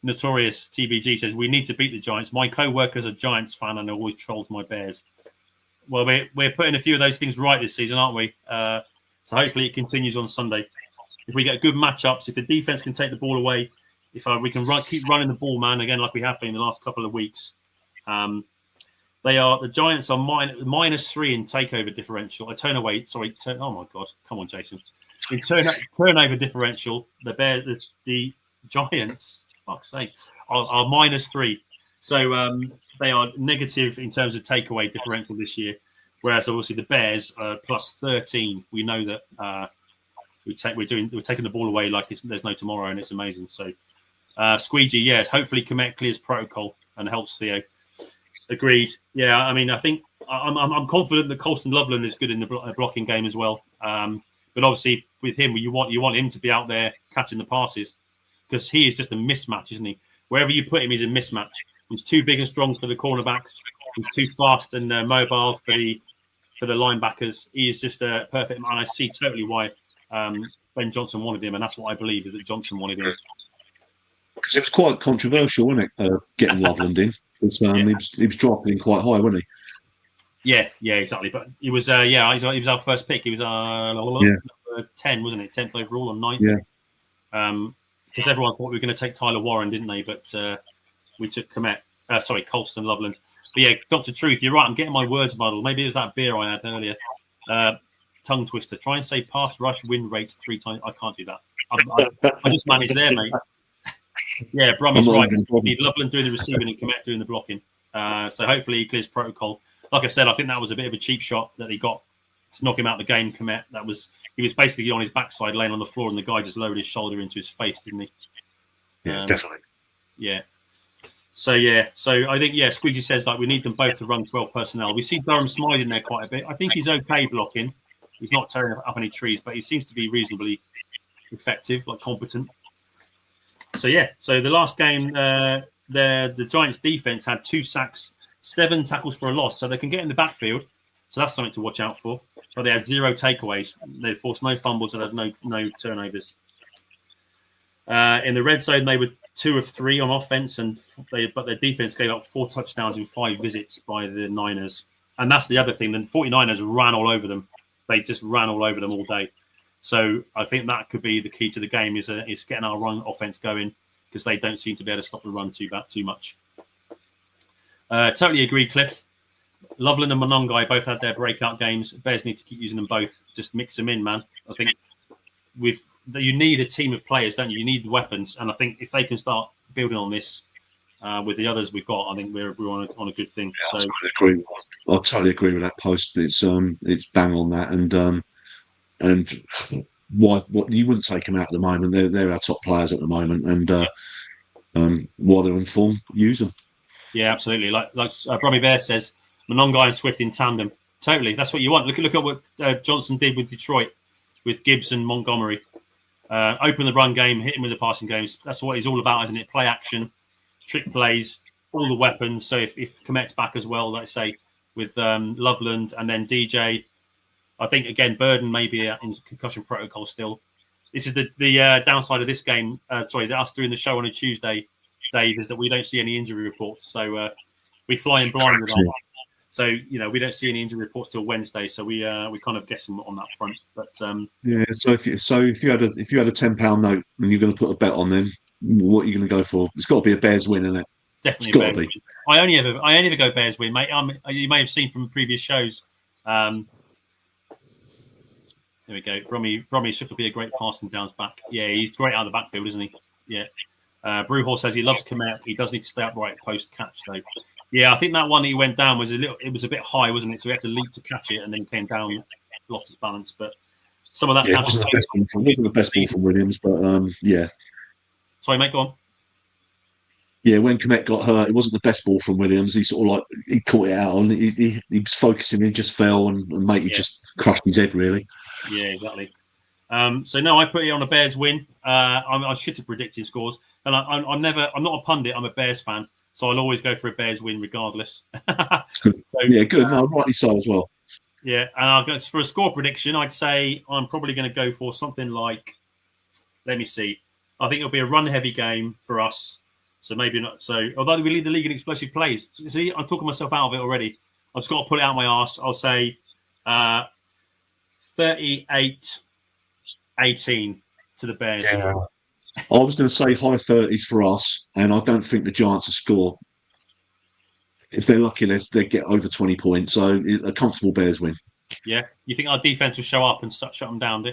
Notorious TBG says we need to beat the Giants. My co-worker's a Giants fan and always trolls my Bears. Well, we're putting a few of those things right this season, aren't we? So hopefully it continues on Sunday. If we get good matchups, if the defense can take the ball away, if we can keep running the ball, man, again like we have been the last couple of weeks. The Giants are -3 in takeover differential. Oh my God, come on, Jason. In turnover differential, the Giants, fuck's sake, are -3. So they are negative in terms of takeaway differential this year. Whereas obviously the Bears plus 13, we know that we're taking the ball away like there's no tomorrow, and it's amazing. So Squeegee, yeah, hopefully Komet clears protocol and helps Theo. Agreed. Yeah, I mean, I think I'm confident that Colston Loveland is good in the blocking game as well. But obviously with him, you want him to be out there catching the passes because he is just a mismatch, isn't he? Wherever you put him, he's a mismatch. He's too big and strong for the cornerbacks. He's too fast and mobile for the linebackers. He is just a perfect man. I see totally why Ben Johnson wanted him, and that's what I believe is that Johnson wanted him. Because it was quite controversial, wasn't it, getting Loveland in? Because he was drafted in quite high, wasn't he? Yeah, exactly. But he was, he was our first pick. He was number 10, wasn't it? 10th overall on 9th. Yeah. Because everyone thought we were going to take Tyler Warren, didn't they? But we took Colston Loveland. But yeah, Dr. Truth, you're right. I'm getting my words muddled. Maybe it was that beer I had earlier. Tongue twister. Try and say pass rush win rates 3 times. I can't do that. I just managed there, mate. Yeah, Brummy's right. We need Loveland doing the receiving and Komet doing the blocking. So hopefully he clears protocol. Like I said, I think that was a bit of a cheap shot that he got to knock him out of the game, Komet. He was basically on his backside laying on the floor and the guy just lowered his shoulder into his face, didn't he? Yeah, definitely. Yeah. So I think, Squeegee says we need them both to run 12 personnel. We see Durham Smythe in there quite a bit. I think he's okay blocking. He's not tearing up any trees, but he seems to be reasonably effective, competent. So the last game, the Giants defense had 2 sacks, 7 tackles for a loss, so they can get in the backfield. So that's something to watch out for. But they had 0 takeaways. They forced no fumbles and had no turnovers. In the red zone, they were 2 of 3 on offense, but their defense gave up 4 touchdowns in 5 visits by the Niners. And that's the other thing. The 49ers ran all over them. They just ran all over them all day. So I think that could be the key to the game is getting our run offense going because they don't seem to be able to stop the run too much. Totally agree, Cliff. Loveland and Monongai both had their breakout games. Bears need to keep using them both. Just mix them in, man. I think you need a team of players, don't you? You need the weapons, and I think if they can start building on this with the others we've got, I think we're on a good thing. Yeah, so I totally agree with that post. It's bang on that, and what you wouldn't take them out at the moment. They're our top players at the moment, and while they're in form, use them. Yeah, absolutely. Like Brummy Bear says, Monongai and Swift in tandem. Totally, that's what you want. Look at what Johnson did with Detroit, with Gibbs and Montgomery. Open the run game, hit him with the passing games. That's what he's all about, isn't it? Play action, trick plays, all the weapons. So if Komet's back as well, like I say, with Loveland and then DJ, I think again Burden may be in concussion protocol still. This is the downside of this game. Us doing the show on a Tuesday, Dave, is that we don't see any injury reports. So we fly in blind with that. So we don't see any injury reports till Wednesday. So we kind of guess on that front. But yeah. So if you had a £10 note and you're going to put a bet on them, what are you going to go for? It's got to be a Bears win, isn't it? Definitely, it's got to be. I only ever go Bears win, mate. You may have seen from previous shows. There we go. Brummy Swift will be a great passing downs back. Yeah, he's great out of the backfield, isn't he? Yeah. Brewhorse says he loves Komet. He does need to stay upright post catch though. Yeah, I think that one he went down was it was a bit high, wasn't it? So he had to leap to catch it and then came down, lost his balance. But some of that wasn't the best ball from Williams, but yeah. Sorry, mate, go on. Yeah, when Komet got hurt, it wasn't the best ball from Williams. He sort of he caught it out and he was focusing, he just fell and matey just crushed his head really. Yeah, exactly. So no, I put it on a Bears win. I should have predicted scores, and I'm not a pundit. I'm a Bears fan, so I'll always go for a Bears win regardless. So, yeah, good. No, rightly so as well. Yeah, and I'll go for a score prediction. I'd say I'm probably going to go for something like, let me see. I think it'll be a run-heavy game for us. So maybe not. So although we lead the league in explosive plays, see, I'm talking myself out of it already. I've just got to pull it out my arse. I'll say 38-18 to the Bears. Yeah. I was going to say high 30s for us, and I don't think the Giants will score. If they're lucky, they get over 20 points. So a comfortable Bears win. Yeah, you think our defense will show up and shut them down?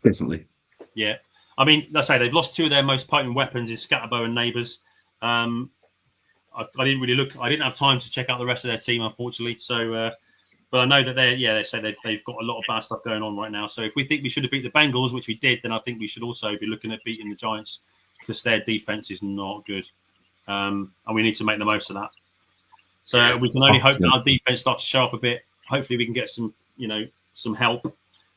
Definitely. Yeah. I mean, let's say they've lost 2 of their most potent weapons in Scatterbo and Neighbours. I I didn't really look. I didn't have time to check out the rest of their team, unfortunately. So, but I know that they say they've got a lot of bad stuff going on right now. So if we think we should have beat the Bengals, which we did, then I think we should also be looking at beating the Giants because their defense is not good, and we need to make the most of that. So we can only hope that our defense starts to show up a bit. Hopefully, we can get some help.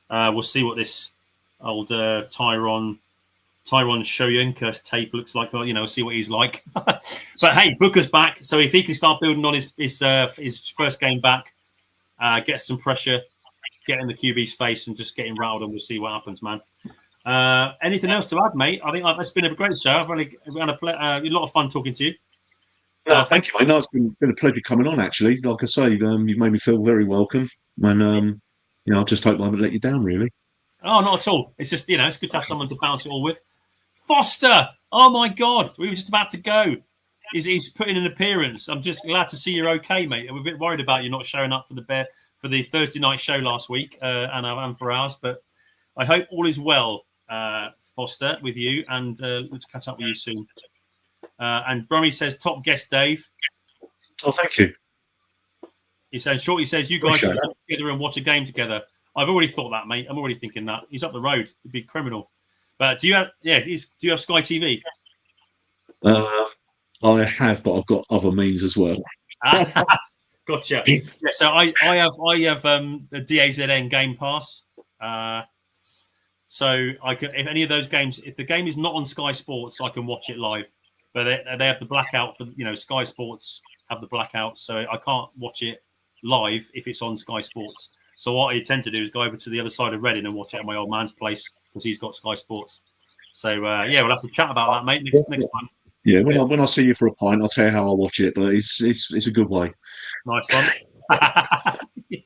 We'll see what this old Tyron Shoyinka tape looks like. We'll see what he's like. But hey, Booker's back, so if he can start building on his first game back, get some pressure, get in the QB's face, and just get him rattled, and we'll see what happens, man. Anything else to add, mate? I think that's been a great show. I've had a lot of fun talking to you. No, thank you, mate. No, it's been a pleasure coming on. Actually, like I say, you've made me feel very welcome, and I just hope I haven't let you down, really. Oh, not at all. It's just it's good to have someone to bounce it all with. Foster, oh my God, we were just about to go. He's put in an appearance. I'm just glad to see you're okay, mate. I'm a bit worried about you not showing up for the Thursday night show last week and for ours, but I hope all is well, Foster, with you, and let's catch up with you soon. And Brummy says, top guest, Dave. Oh, thank you. He says, Shorty says, you guys should get together and watch a game together. I've already thought that, mate. I'm already thinking that. He's up the road. He'd be a criminal. But do you have Sky TV? I have, but I've got other means as well. Gotcha. Yeah, so I have the DAZN Game Pass. So I can, if any of those games, if the game is not on Sky Sports, I can watch it live. But they have the blackout for Sky Sports have the blackout, so I can't watch it live if it's on Sky Sports. So what I tend to do is go over to the other side of Reading and watch it at my old man's place because he's got Sky Sports. So we'll have to chat about that, mate, next time. Yeah, when I see you for a pint, I'll tell you how I watch it, but it's a good way. Nice one. Yeah.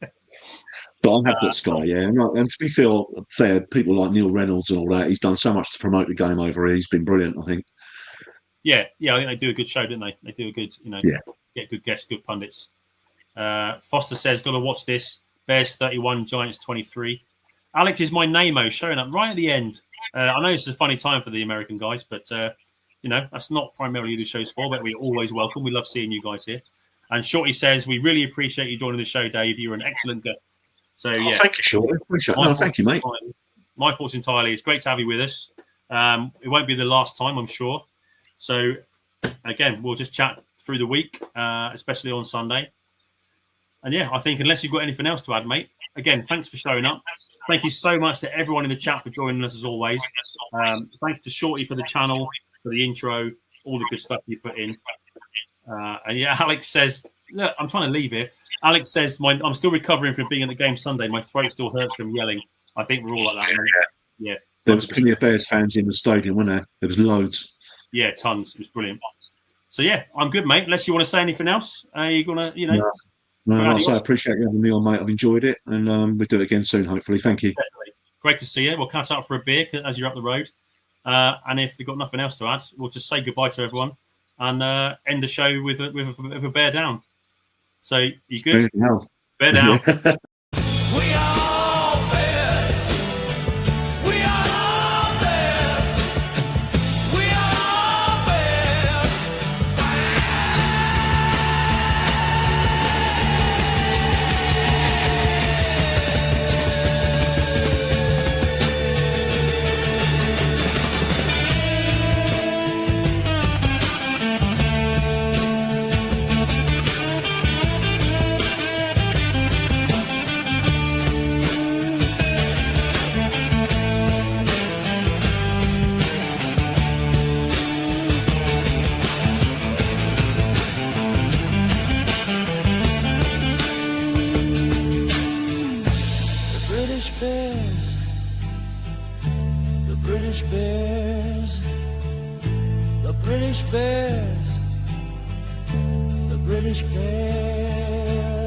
But I have got Sky, yeah. And to be fair, people like Neil Reynolds and all that, he's done so much to promote the game over here. He's been brilliant, I think. Yeah, I think they do a good show, don't they? They do a good, get good guests, good pundits. Foster says, got to watch this. Bears 31, Giants 23. Alex is my name-o showing up right at the end. I know this is a funny time for the American guys, but, that's not primarily who the show's for, but we're always welcome. We love seeing you guys here. And Shorty says, we really appreciate you joining the show, Dave. You're an excellent guest. So, yeah. Thank you, Shorty. Appreciate it. No, thank you, mate. My thoughts entirely. It's great to have you with us. It won't be the last time, I'm sure. So, again, we'll just chat through the week, especially on Sunday. And, yeah, I think unless you've got anything else to add, mate, again, thanks for showing up. Thank you so much to everyone in the chat for joining us, as always. Thanks to Shorty for the channel, for the intro, all the good stuff you put in. And, yeah, Alex says, look, I'm trying to leave here. Alex says, I'm still recovering from being at the game Sunday. My throat still hurts from yelling. I think we're all like that, mate. Yeah. There was plenty of Bears fans in the stadium, wasn't there? There was loads. Yeah, tons. It was brilliant. So, yeah, I'm good, mate. Unless you want to say anything else, you're going to, No, I appreciate you having me on, mate. I've enjoyed it, and we'll do it again soon, hopefully. Thank you. Definitely. Great to see you. We'll catch up for a beer as you're up the road. And if you've got nothing else to add, we'll just say goodbye to everyone and end the show with a bear down. So, you good? Bear down. We are bears. We are bears. We are bears. The British Bears